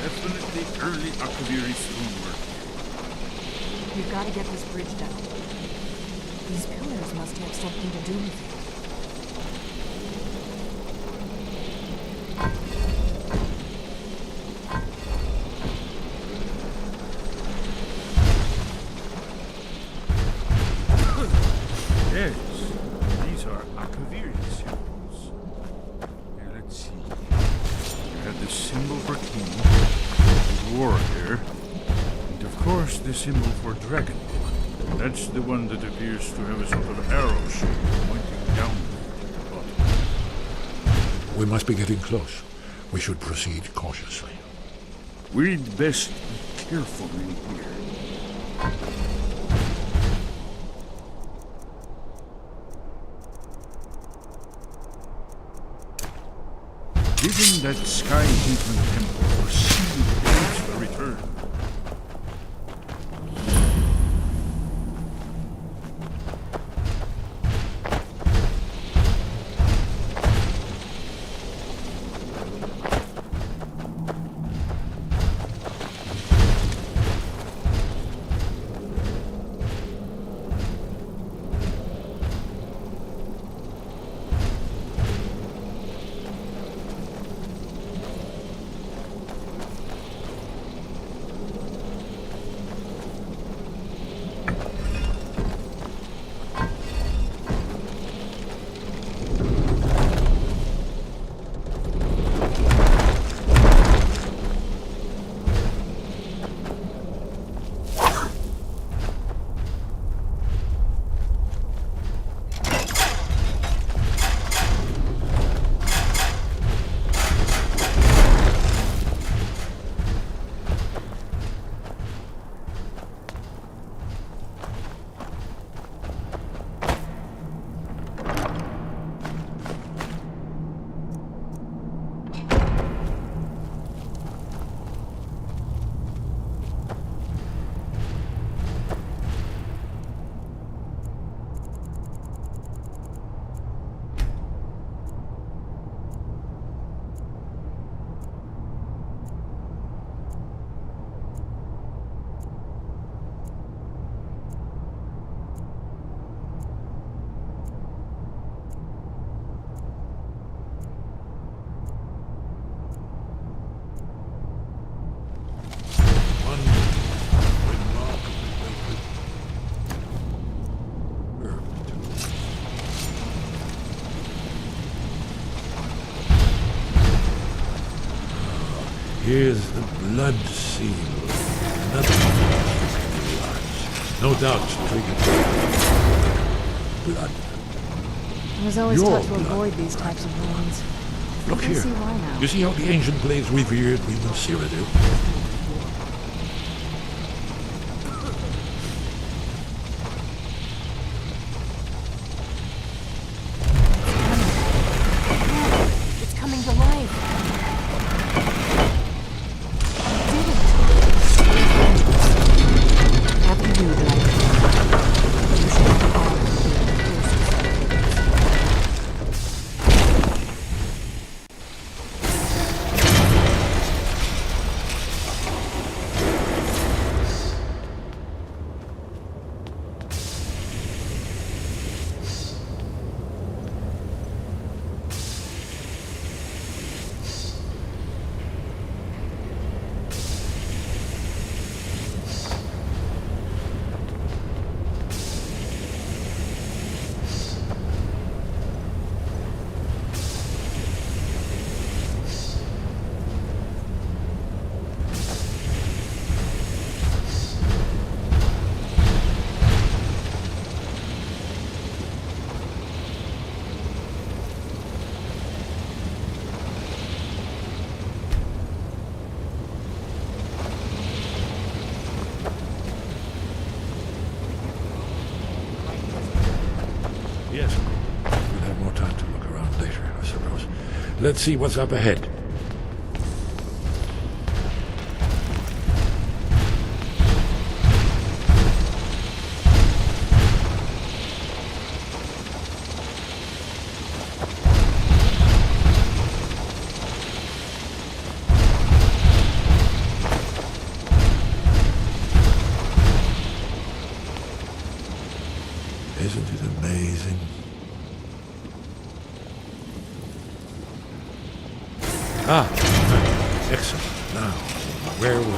Definitely early Akaviri stonework. We've got to get this bridge down. These pillars must have something to do with it. Yes, these are Akaviri symbols. Here, let's see. You have the symbol for king, and warrior, and of course the symbol for dragon. That's the one that appears to have a sort of arrow shape pointing down at the bottom. We must be getting close. We should proceed cautiously. We'd best be careful in here. Given that Sky Haven Temple sealed gates for return. Here's the blood seal. Another one. No doubt triggered blood. I was always Your taught to blood. avoid these types of wounds. Look I here. see why now. You see how the ancient blades revered women of Cyrodiil? It's coming to life. Did it? After you that I you should have the honor of being the first to celebrate. Yes. We'll have more time to look around later, I suppose. Let's see what's up ahead. Isn't it amazing? Ah, excellent. Now, where were we?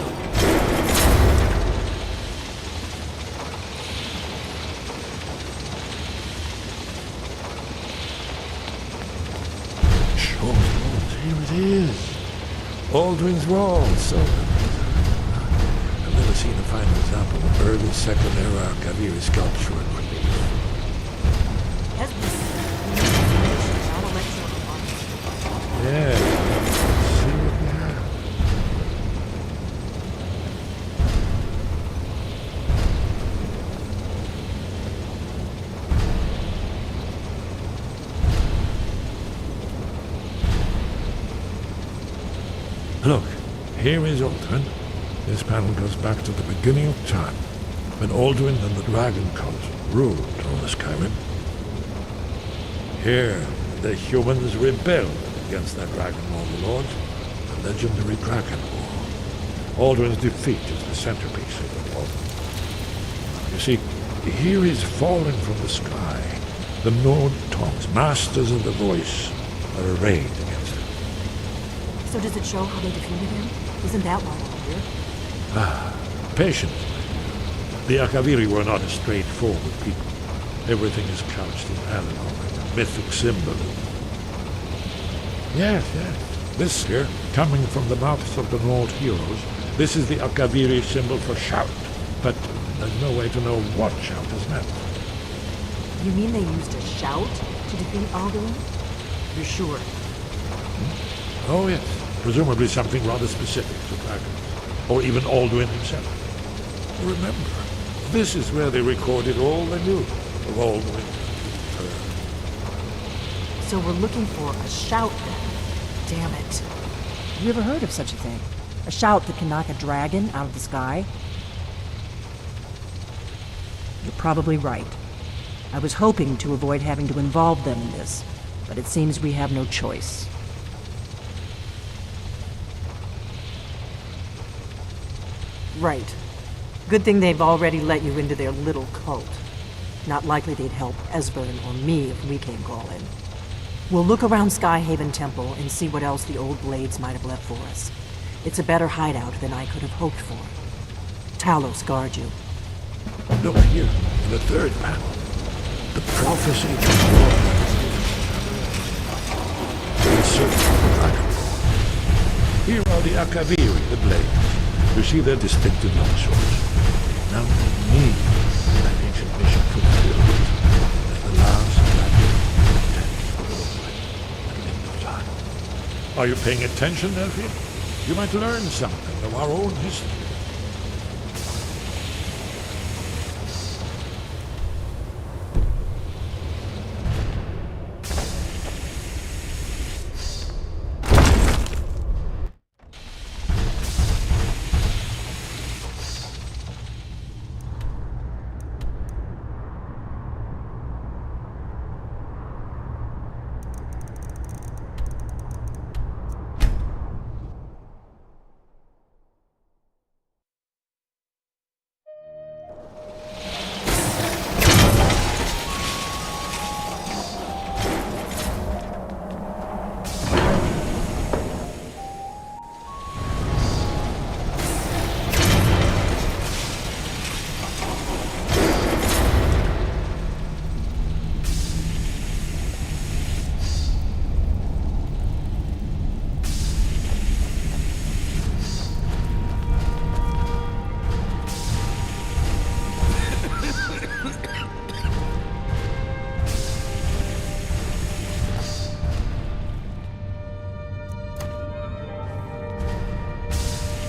Short walls, here it is. Aldrin's Wall, so I've never seen a finer example of early Second Era Arcaviri sculpture and relief. Yes. See what we have. Look, here is Aldrin. This panel goes back to the beginning of time, when Aldrin and the Dragon Cult ruled over Skyrim. Here, the humans rebelled against their dragon overlord, the legendary Dragon War. Aldrin's defeat is the centerpiece of the war. You see, here is falling from the sky. The Nord Tongs, masters of the voice, are arrayed against him. So does it show how they defeated him? Isn't that why we're here? Ah, patience. The Arcaviri were not a straightforward people. Everything is couched in allegory, mythic symbolism. Yes, yes. This here, coming from the mouths of the Nord heroes, this is the Arcaviri symbol for shout. But there's no way to know what shout is meant. You mean they used a shout to defeat Alduin? You're sure? Oh, yes. Presumably something rather specific to dragons. Or even Alduin himself. Remember, this is where they recorded all they knew of Alduin. So we're looking for a shout then. Damn it. You ever heard of such a thing? A shout that can knock a dragon out of the sky? You're probably right. I was hoping to avoid having to involve them in this, but it seems we have no choice. Right. Good thing they've already let you into their little cult. Not likely they'd help Esbern or me if we came calling. We'll look around Skyhaven Temple and see what else the old blades might have left for us. It's a better hideout than I could have hoped for. Talos guard you. Look here, in the third panel. The prophecy of the war. In search of the dragon. Here are the Akaviri, the blades. You see their distinctive long swords. Now me, that ancient mission fulfilled. As the last guardian, are you paying attention, Elfie? You might learn something of our own history.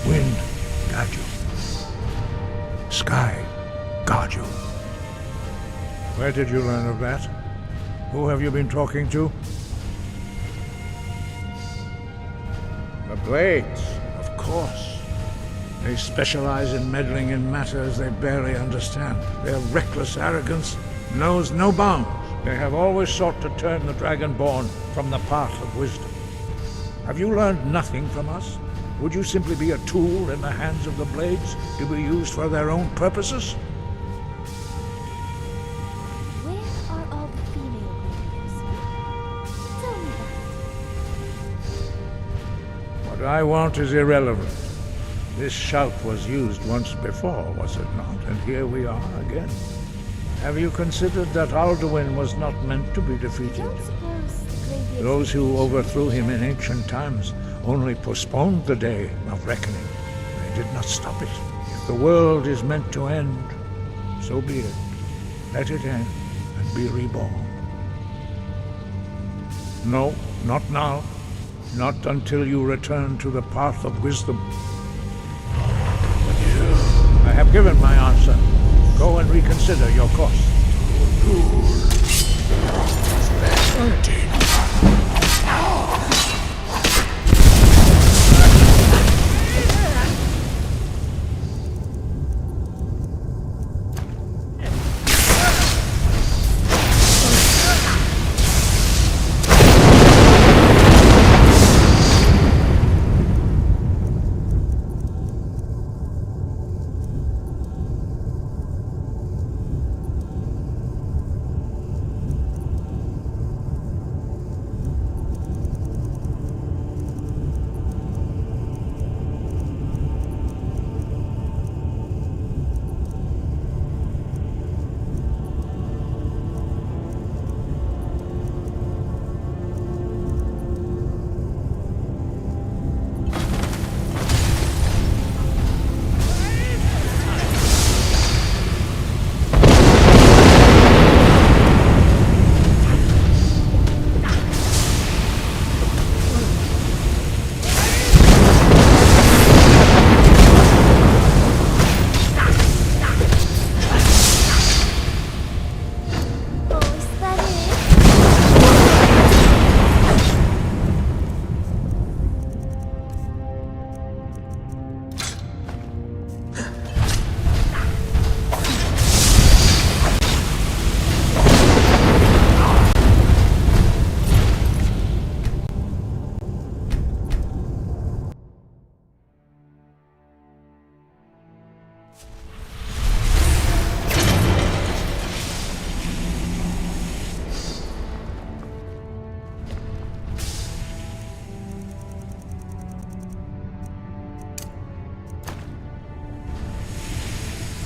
Wind, guide you. Sky, guard you. Where did you learn of that? Who have you been talking to? The Blades, of course. They specialize in meddling in matters they barely understand. Their reckless arrogance knows no bounds. They have always sought to turn the Dragonborn from the path of wisdom. Have you learned nothing from us? Would you simply be a tool in the hands of the Blades to be used for their own purposes? Where are all the female warriors? Tell me that. What I want is irrelevant. This shout was used once before, was it not? And here we are again. Have you considered that Alduin was not meant to be defeated? Those who overthrew him in ancient times only postponed the day of reckoning. They did not stop it. If the world is meant to end, so be it. Let it end and be reborn. No, not now. Not until you return to the path of wisdom. I have given my answer. Go and reconsider your course.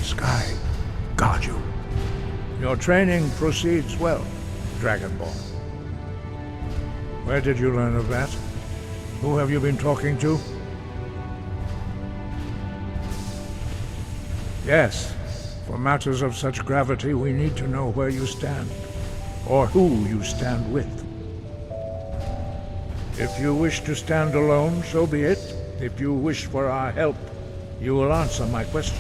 Sky, guard you. Your training proceeds well, Dragonborn. Where did you learn of that? Who have you been talking to? Yes. For matters of such gravity, we need to know where you stand, or who you stand with. If you wish to stand alone, so be it. If you wish for our help, you will answer my question.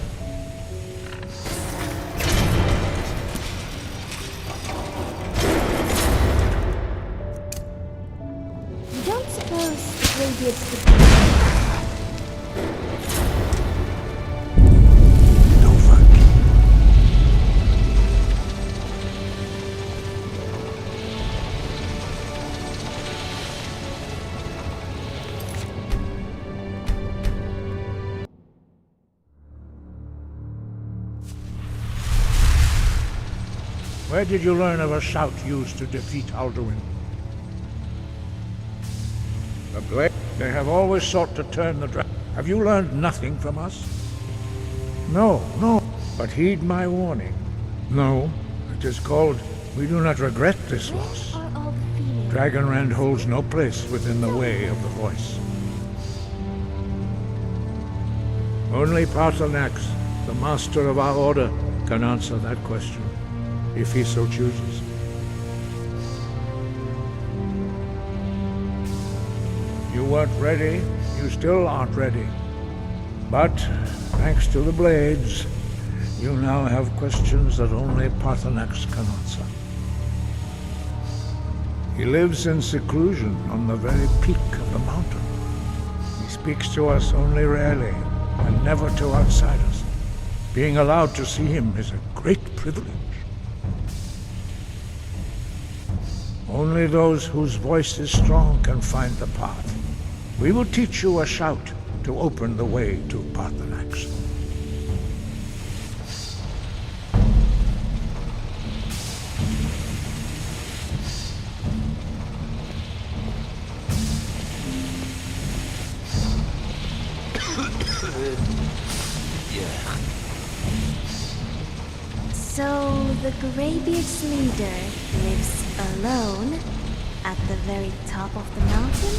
You don't suppose the Greybeards could... Where did you learn of a shout used to defeat Alduin? The Blade. They have always sought to turn the dragon. Have you learned nothing from us? No, no. But heed my warning. No, it is called, we do not regret this loss. Dragonrend holds no place within the way of the voice. Only Paarthurnax, the master of our order, can answer that question, if he so chooses. You weren't ready, you still aren't ready. But, thanks to the Blades, you now have questions that only Paarthurnax can answer. He lives in seclusion on the very peak of the mountain. He speaks to us only rarely, and never to outsiders. Being allowed to see him is a great privilege. Only those whose voice is strong can find the path. We will teach you a shout to open the way to Paarthurnax. So, the Greybeard's leader lives alone at the very top of the mountain?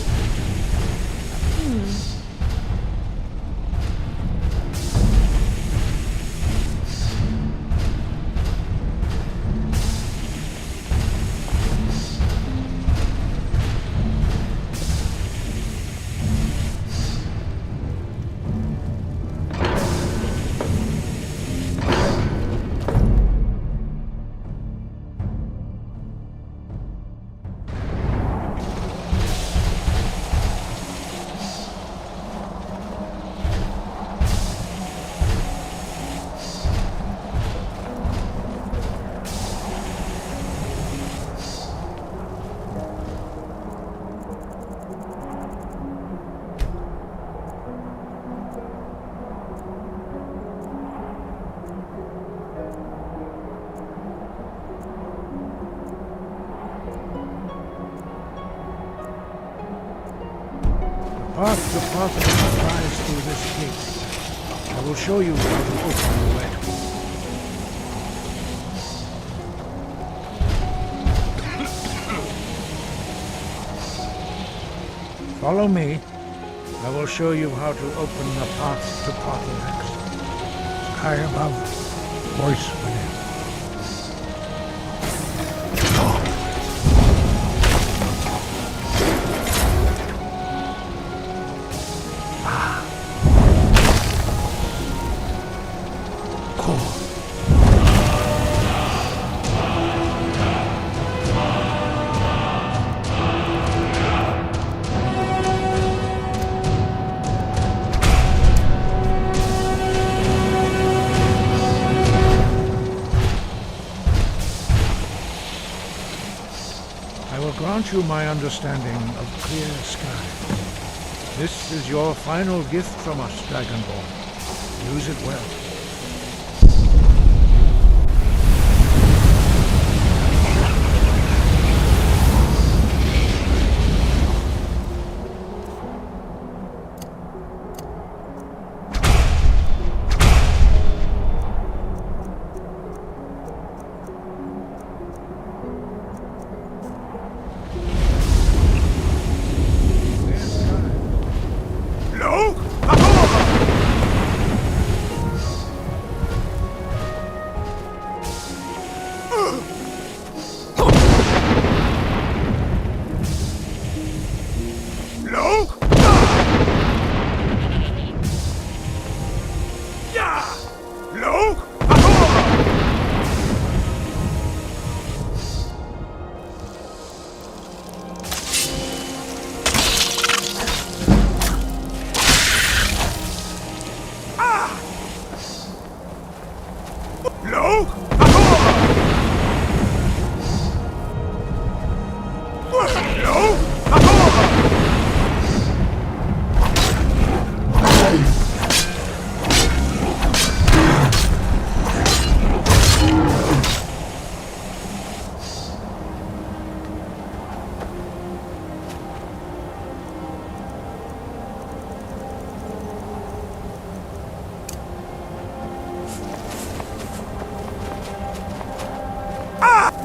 The path to Paarthurnax lies through this gate. I will show you how to open the way. Follow me. I will show you how to open the path to Paarthurnax. Sky above, voice within. Grant you my understanding of clear sky. This is your final gift from us, Dragonborn. Use it well.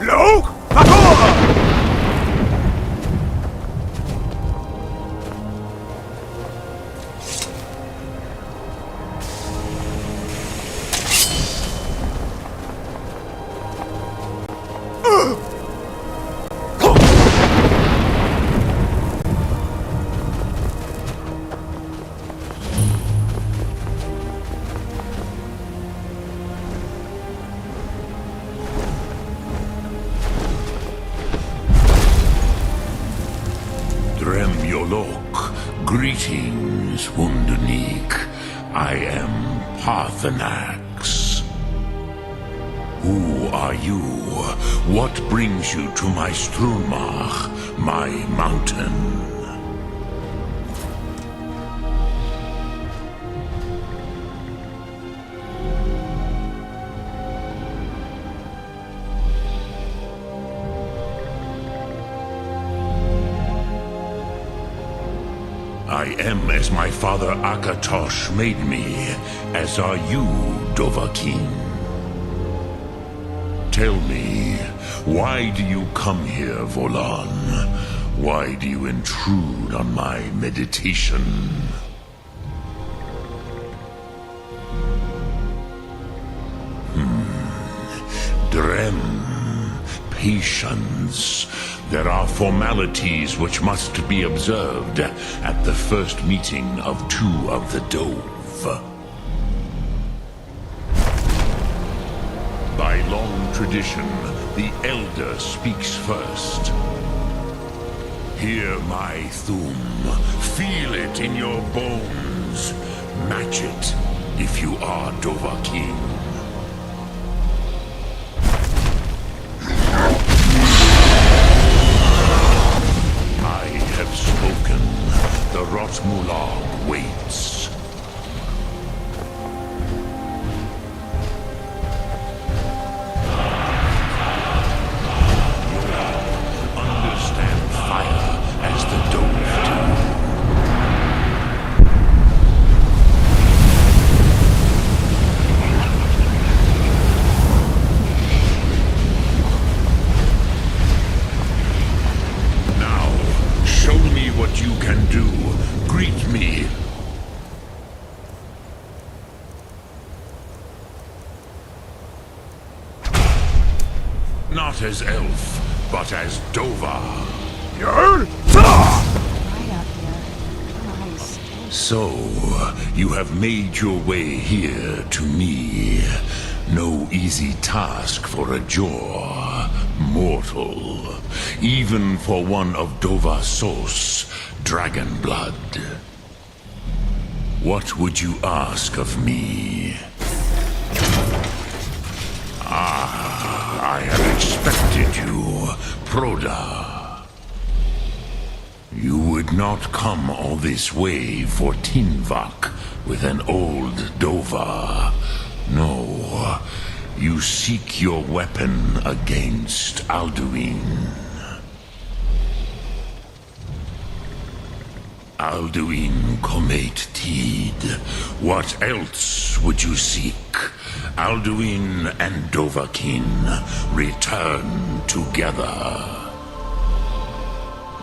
Look! Pator! Greetings, Wundernik. I am Parthenax. Who are you? What brings you to my Strunmach, my mountain? I am as my father Akatosh made me, as are you, Dovahkiin. Tell me, why do you come here, Volan? Why do you intrude on my meditation? Drem. Patience. There are formalities which must be observed at the first meeting of two of the Dove. By long tradition, the Elder speaks first. Hear my Thum. Feel it in your bones. Match it if you are Dovahkiin. Spoken. The Rotmulag waits. Understand fire as the Dove do. What you can do. Greet me. Not as elf, but as Dova. So, you have made your way here to me. No easy task for a Jor, mortal. Even for one of Dova Sos, dragon blood. What would you ask of me? I had expected you, Proda. You would not come all this way for Tinvak with an old Dova. No, you seek your weapon against Alduin. Alduin Comate Teed. What else would you seek? Alduin and Dovahkiin return together.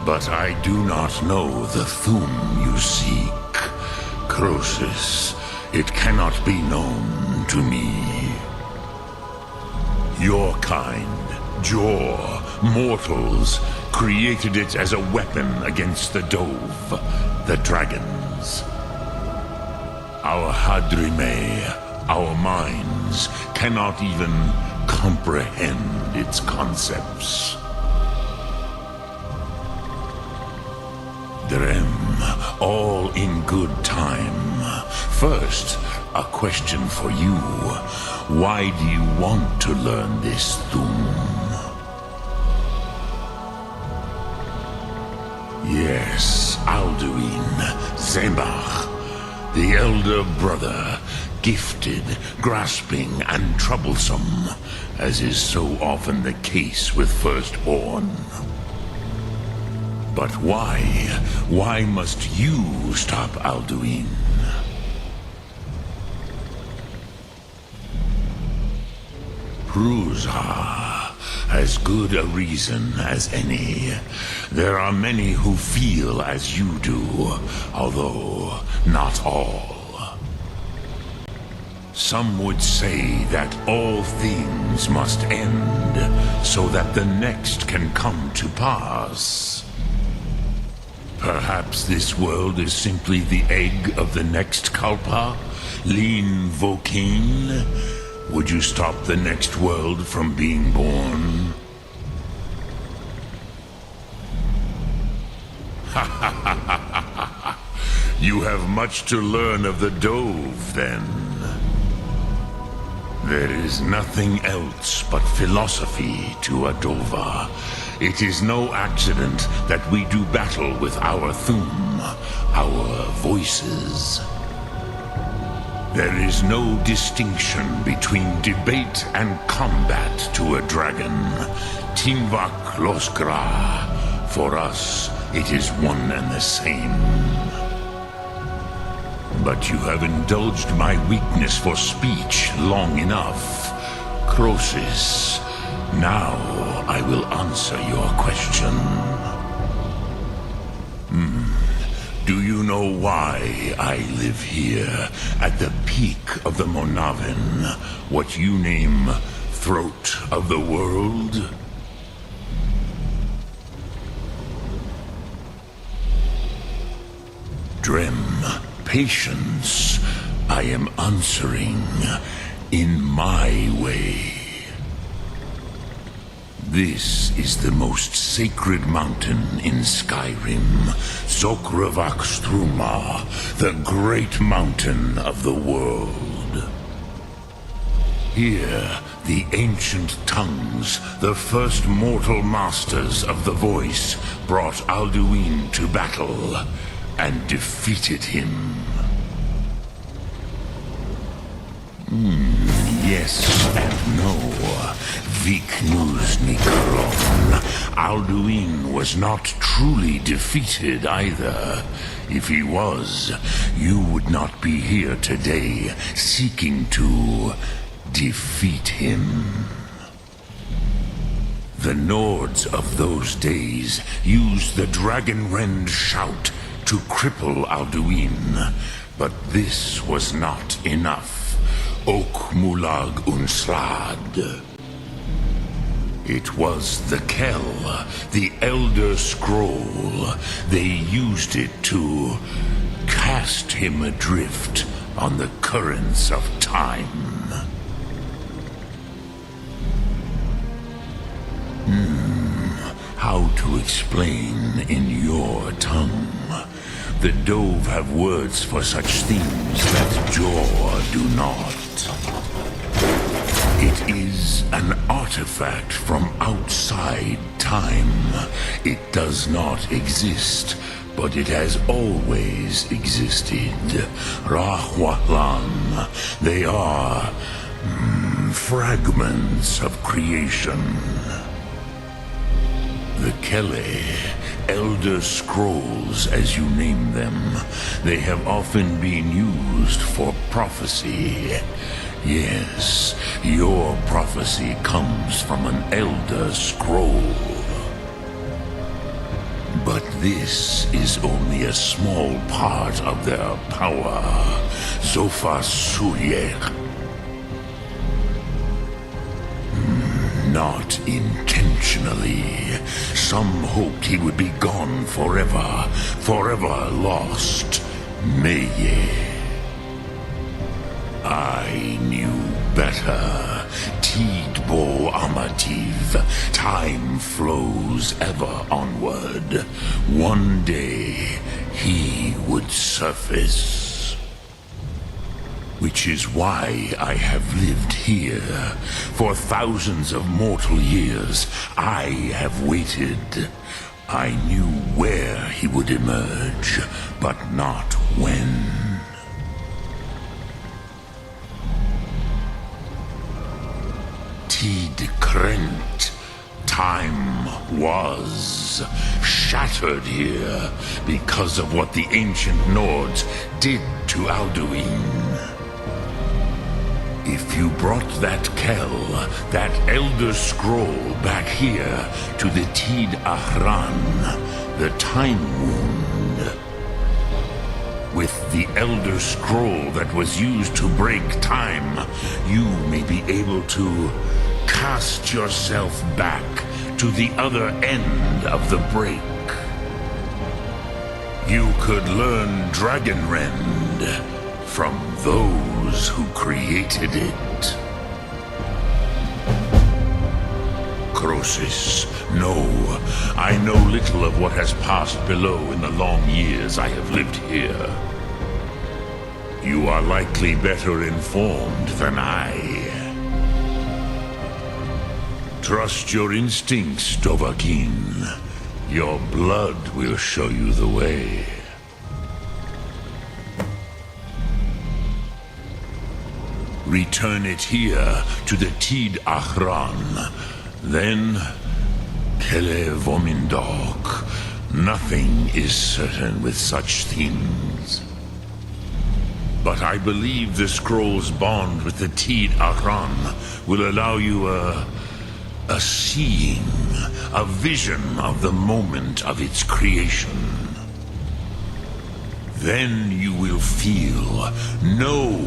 But I do not know the Thum you seek. Croesus, it cannot be known to me. Your kind, Jor, mortals, created it as a weapon against the Dove, the dragons. Our Hadrime, our minds, cannot even comprehend its concepts. Drem, all in good time. First, a question for you. Why do you want to learn this Thum? Yes, Alduin, Zembach, the elder brother, gifted, grasping, and troublesome, as is so often the case with firstborn. But why? Why must you stop Alduin? Prusa, As good a reason as any. There are many who feel as you do, although not all. Some would say that all things must end, so that the next can come to pass. Perhaps this world is simply the egg of the next Kalpa, Lin Vokin. Would you stop the next world from being born? You have much to learn of the Dove, then. There is nothing else but philosophy to a Dova. It is no accident that we do battle with our Thum, our voices. There is no distinction between debate and combat to a dragon. Timvak Loskra. For us, it is one and the same. But you have indulged my weakness for speech long enough. Croesus, now I will answer your question. Do you know why I live here, at the peak of the Monavin, what you name throat of the world? Drem, patience. I am answering in my way. This is the most sacred mountain in Skyrim, Zokravak Struma, the great mountain of the world. Here, the ancient tongues, the first mortal masters of the voice, brought Alduin to battle and defeated him. Yes and no. Viknus Nikaron. Alduin was not truly defeated either. If he was, you would not be here today seeking to defeat him. The Nords of those days used the Dragonrend shout to cripple Alduin, but this was not enough. Ok Mulag Unslad. It was the Kell, the Elder Scroll. They used it to cast him adrift on the currents of time. How to explain in your tongue? The Dove have words for such themes that Jor do not. It is an artifact from outside time. It does not exist, but it has always existed. Rahwalan. They are fragments of creation. The Kele, Elder Scrolls as you name them, they have often been used for prophecy. Yes, your prophecy comes from an Elder Scroll. But this is only a small part of their power. Zofa Suryek. Not intentionally. Some hoped he would be gone forever, forever lost. Meye. I knew better. Tidbo Amativ. Time flows ever onward. One day, he would surface. Which is why I have lived here. For thousands of mortal years, I have waited. I knew where he would emerge, but not when. Tid Krent. Time was shattered here because of what the ancient Nords did to Alduin. If you brought that Kell, that Elder Scroll back here to the Tid Ahran, the Time Wound. With the Elder Scroll that was used to break time, you may be able to cast yourself back to the other end of the break. You could learn Dragonrend from those who created it. Croesus, no, I know little of what has passed below in the long years I have lived here. You are likely better informed than I. Trust your instincts, Dovahkiin. Your blood will show you the way. Return it here to the Tid Ahran. Then, Kele Vomindok. Nothing is certain with such things. But I believe the scroll's bond with the Tid Ahran will allow you a seeing, a vision of the moment of its creation. Then you will feel, know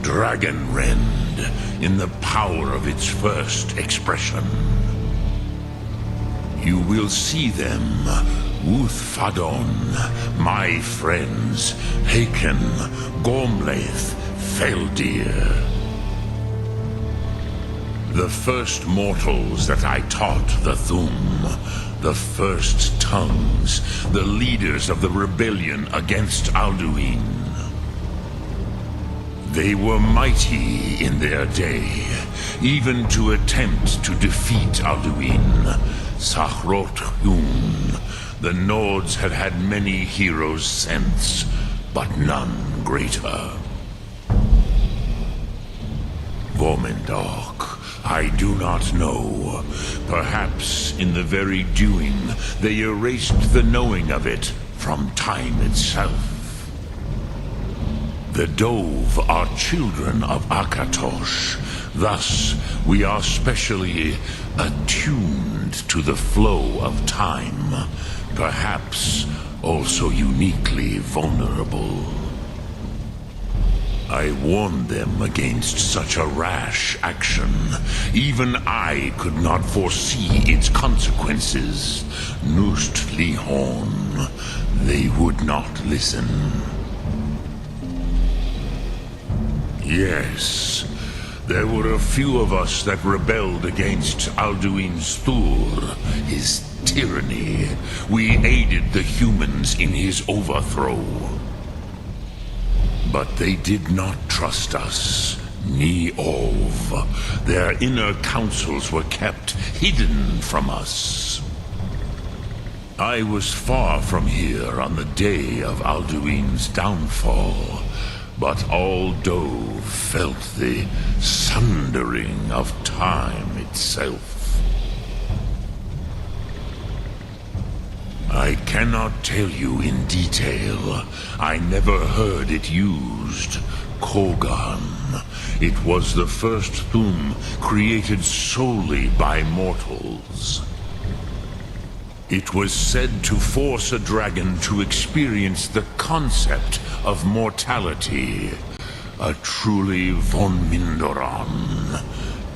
Dragonrend in the power of its first expression. You will see them, Uthfadon, my friends, Haken, Gormlaith, Feldir. The first mortals that I taught the Thum, the first tongues, the leaders of the rebellion against Alduin. They were mighty in their day, even to attempt to defeat Alduin. Sahrot Hun, the Nords had had many heroes since, but none greater. Vomindok, I do not know. Perhaps in the very doing, they erased the knowing of it from time itself. The Dove are children of Akatosh. Thus, we are specially attuned to the flow of time. Perhaps also uniquely vulnerable. I warned them against such a rash action. Even I could not foresee its consequences. Nust Lihon, they would not listen. Yes, there were a few of us that rebelled against Alduin's Thur, his tyranny. We aided the humans in his overthrow. But they did not trust us, ni Ov. Their inner counsels were kept hidden from us. I was far from here on the day of Alduin's downfall, but all Dove felt the sundering of time itself. I cannot tell you in detail. I never heard it used. Kogan. It was the first Thum created solely by mortals. It was said to force a dragon to experience the concept of mortality. A truly von Mindoran.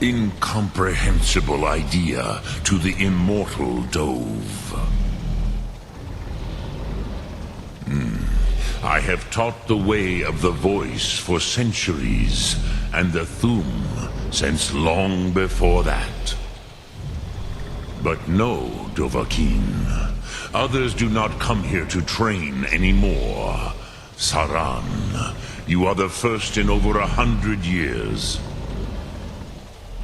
Incomprehensible idea to the immortal Dove. I have taught the way of the voice for centuries, and the Thum since long before that. But no, Dovahkiin. Others do not come here to train anymore. Saran, you are the first in over 100 years.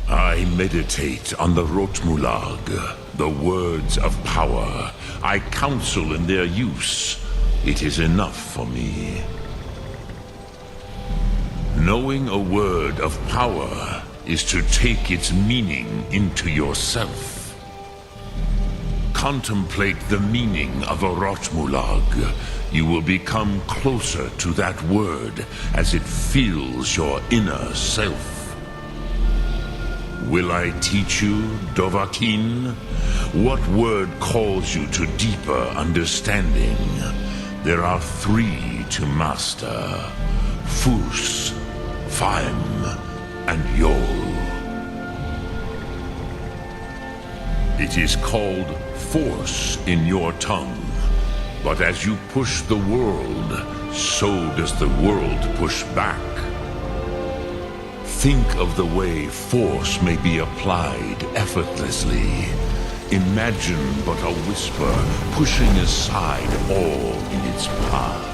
I meditate on the Rotmulag, the words of power. I counsel in their use. It is enough for me. Knowing a word of power is to take its meaning into yourself. Contemplate the meaning of a Rotmulag. You will become closer to that word as it fills your inner self. Will I teach you, Dovahkiin? What word calls you to deeper understanding? There are 3 to master. Fus, Faim, and Yol. It is called force in your tongue. But as you push the world, so does the world push back. Think of the way force may be applied effortlessly. Imagine but a whisper pushing aside all in its path.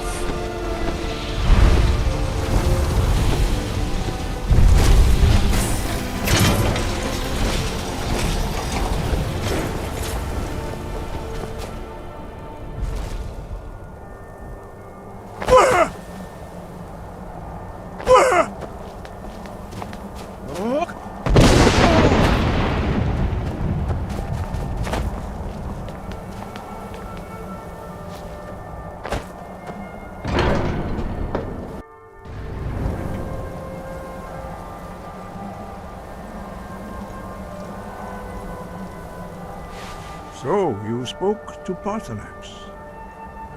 So, you spoke to Paarthurnax.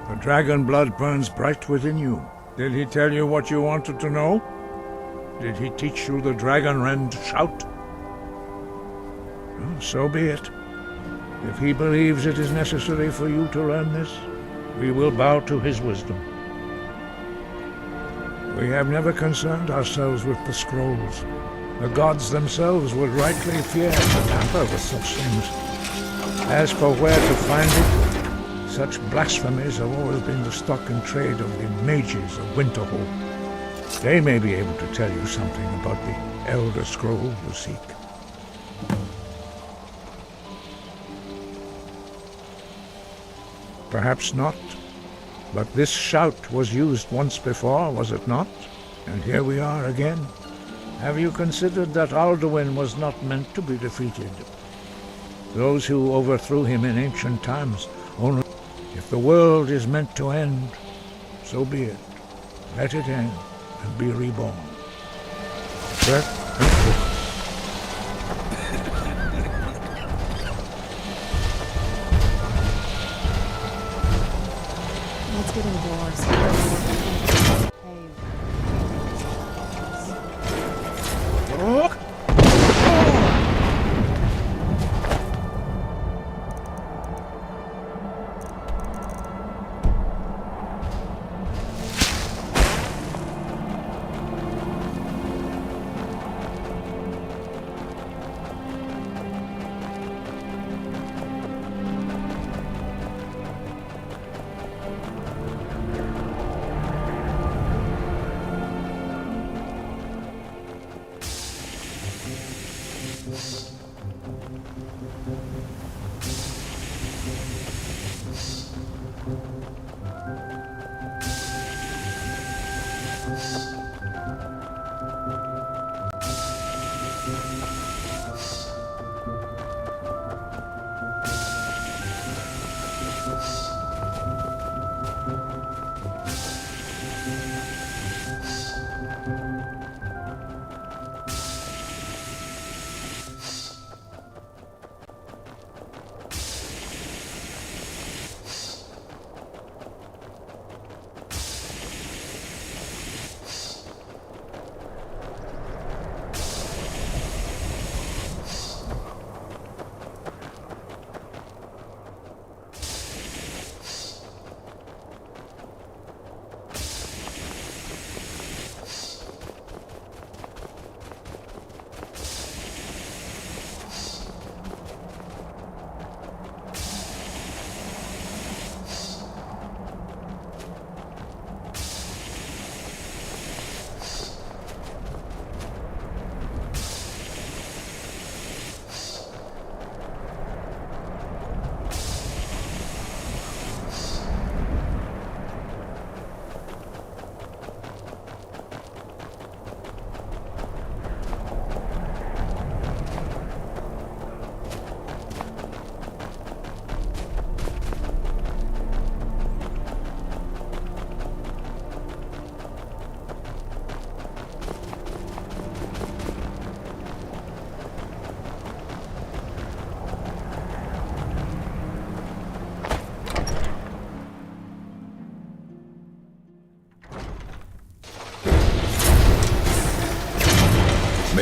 The dragon blood burns bright within you. Did he tell you what you wanted to know? Did he teach you the dragon rend shout? Well, so be it. If he believes it is necessary for you to learn this, we will bow to his wisdom. We have never concerned ourselves with the scrolls. The gods themselves would rightly fear to tamper with such things. As for where to find it, such blasphemies have always been the stock and trade of the mages of Winterhold. They may be able to tell you something about the Elder Scroll you seek. Perhaps not, but this shout was used once before, was it not? And here we are again. Have you considered that Alduin was not meant to be defeated? Those who overthrew him in ancient times only... If the world is meant to end, so be it. Let it end and be reborn. Breath and focus. Let's get indoors.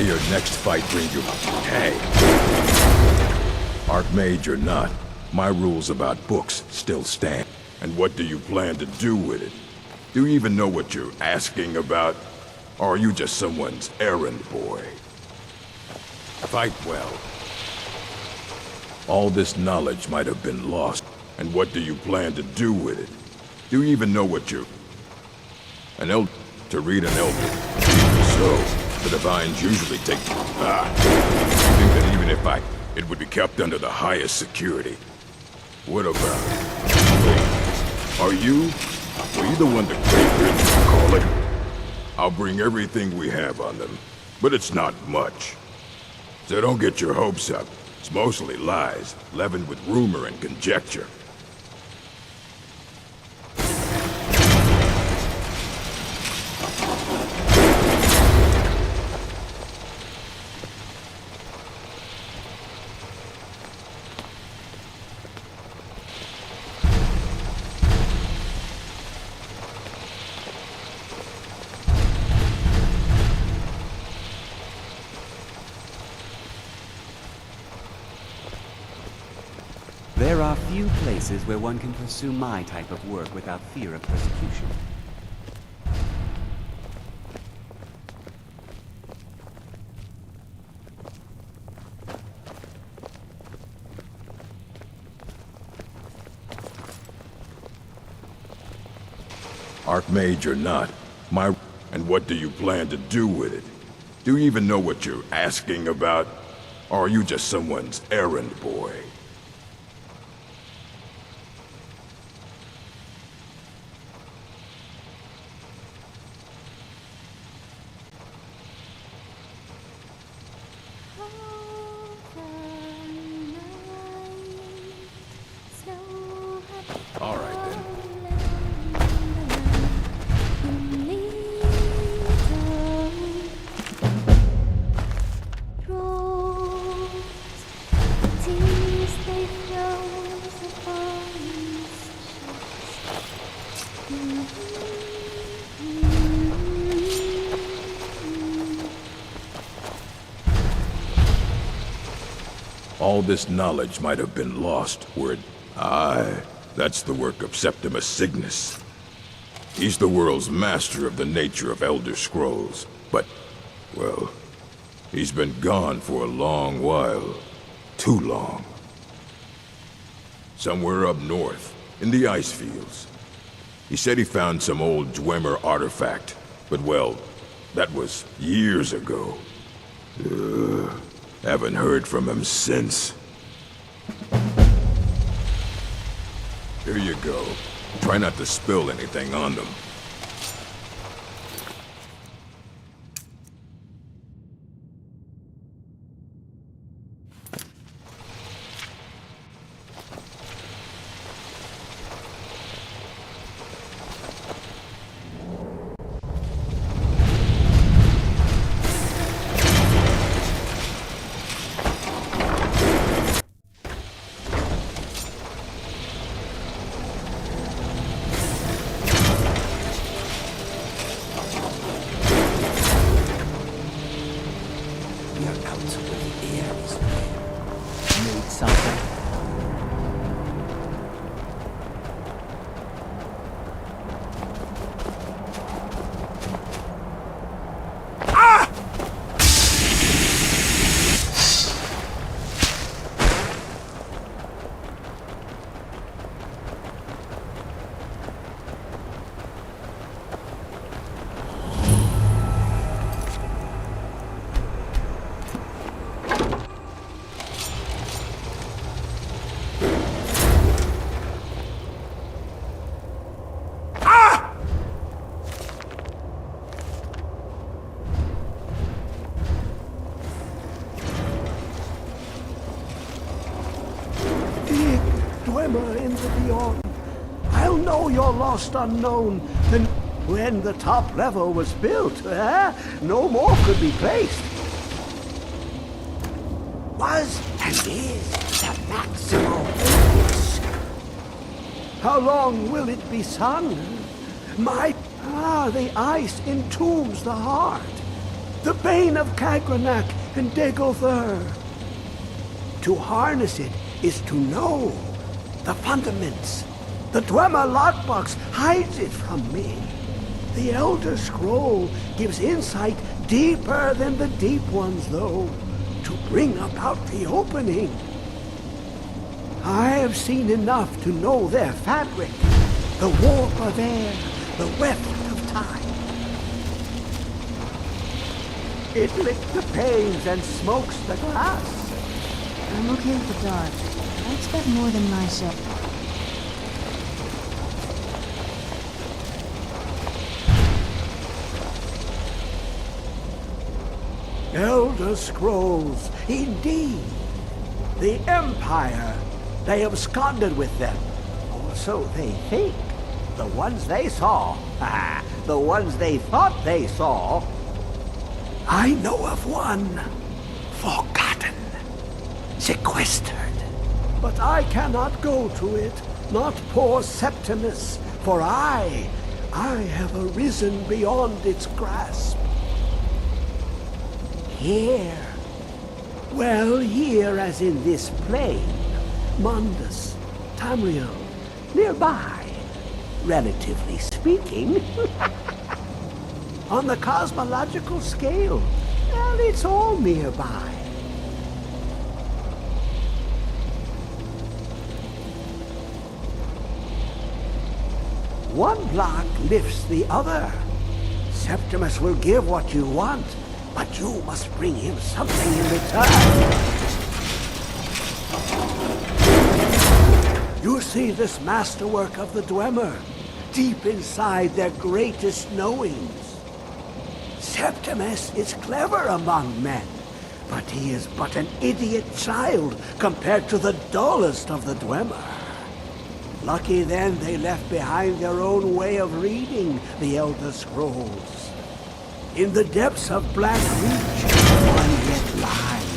May your next fight bring you... Hey! Arch-Mage or not, my rules about books still stand. And what do you plan to do with it? Do you even know what you're asking about? Or are you just someone's errand boy? Fight well. All this knowledge might have been lost. And what do you plan to do with it? Do you even know what you're... An elder to read an elder. Even so, the divines usually take... I think that even if it would be kept under the highest security. What about... Wait, were you the one the Great Bridge was calling? I'll bring everything we have on them, but it's not much. So don't get your hopes up. It's mostly lies, leavened with rumor and conjecture. There are few places where one can pursue my type of work without fear of persecution. Arch-Mage or not, my... And what do you plan to do with it? Do you even know what you're asking about? Or are you just someone's errand boy? All right, then. All this knowledge might have been lost were it... Aye, that's the work of Septimus Cygnus. He's the world's master of the nature of Elder Scrolls, but, well, he's been gone for a long while. Too long. Somewhere up north, in the ice fields. He said he found some old Dwemer artifact, but well, that was years ago. Haven't heard from him since. Here you go. Try not to spill anything on them. In the beyond. I'll know you're lost unknown. And when the top level was built, no more could be placed. Was and is the maximal focus. How long will it be sun? The ice entombs the heart. The bane of Kagranak and Degolthur. To harness it is to know the fundaments. The Dwemer lockbox hides it from me. The Elder Scroll gives insight deeper than the deep ones, though, to bring about the opening. I have seen enough to know their fabric, the warp of air, the weft of time. It licks the panes and smokes the glass. I'm okay with the dark. I expect more than my share. Elder Scrolls, indeed. The Empire, they absconded with them. Or so they think. The ones they saw. The ones they thought they saw. I know of one. Forgotten. Sequestered. But I cannot go to it. Not poor Septimus. For I have arisen beyond its grasp. Here. Well, here as in this plane. Mundus, Tamriel, nearby, relatively speaking. On the cosmological scale, well, it's all nearby. One block lifts the other. Septimus will give what you want, but you must bring him something in return. You see this masterwork of the Dwemer, deep inside their greatest knowings. Septimus is clever among men, but he is but an idiot child compared to the dullest of the Dwemer. Lucky then they left behind their own way of reading the Elder Scrolls. In the depths of Black Reach, one yet lies.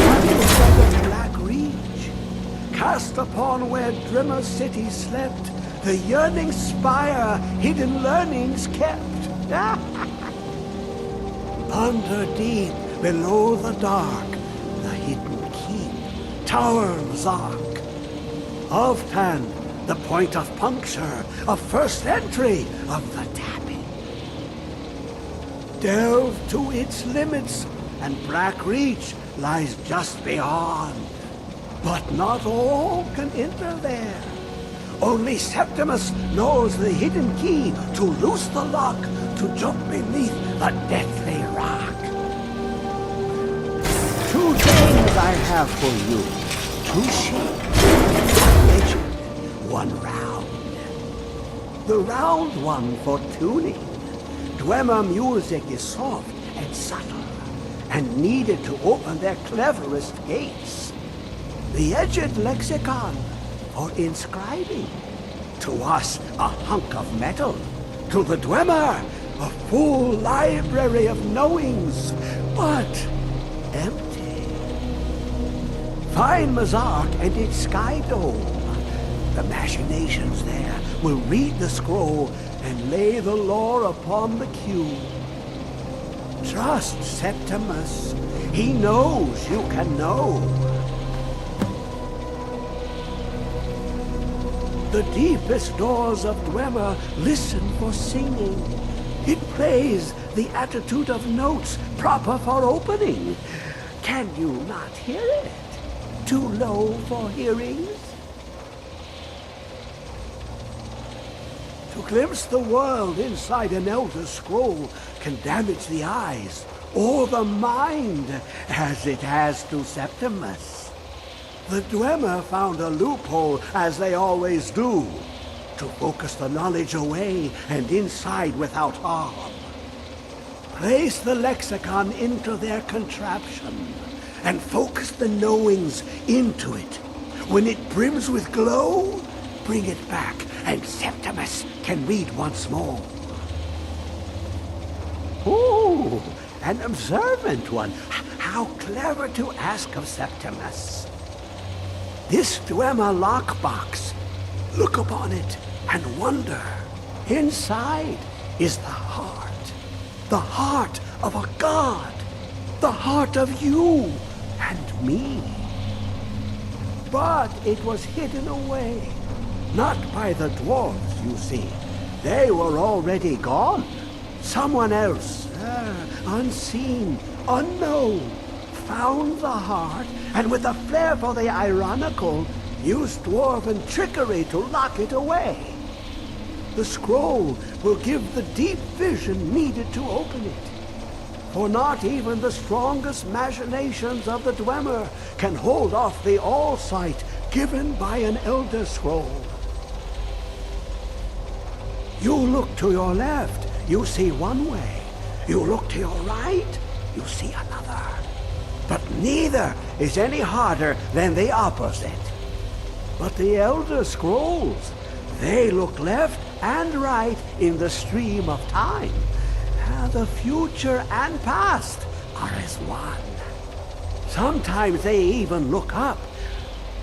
One of Black Reach, cast upon where Drimmer City slept, the yearning spire hidden learnings kept. Under deep, below the dark, the hidden keep, Tower Zark. Oftan, the point of puncture, of first entry, of the tapping. Delve to its limits, and Black Reach lies just beyond. But not all can enter there. Only Septimus knows the hidden key to loose the lock, to jump beneath the deathly rock. Two games I have for you. Two shapes, one legend, one round. The round one for tuning. Dwemer music is soft and subtle, and needed to open their cleverest gates. The edged lexicon for inscribing. To us, a hunk of metal. To the Dwemer, a full library of knowings, but empty. Find Mazark and its sky dome. The machinations there will read the scroll and lay the lore upon the cube. Trust Septimus. He knows you can know. The deepest doors of Dwemer listen for singing. It plays the attitude of notes proper for opening. Can you not hear it? Too low for hearings? To glimpse the world inside an Elder Scroll can damage the eyes or the mind, as it has to Septimus. The Dwemer found a loophole, as they always do, to focus the knowledge away and inside without harm. Place the lexicon into their contraption, and focus the knowings into it. When it brims with glow, bring it back, and Septimus can read once more. Ooh, an observant one. How clever to ask of Septimus. This Dwemer lockbox, look upon it and wonder. Inside is the heart. The heart of a god. The heart of you and me. But it was hidden away. Not by the dwarves, you see. They were already gone. Someone else, unseen, unknown, found the heart, and with a flair for the ironical, used dwarven trickery to lock it away. The scroll will give the deep vision needed to open it. For not even the strongest machinations of the Dwemer can hold off the all-sight given by an Elder Scroll. You look to your left, you see one way. You look to your right, you see another. But neither is any harder than the opposite. But the Elder Scrolls, they look left and right in the stream of time. The future and past are as one. Sometimes they even look up.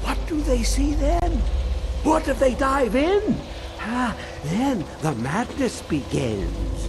What do they see then? What if they dive in? Then the madness begins.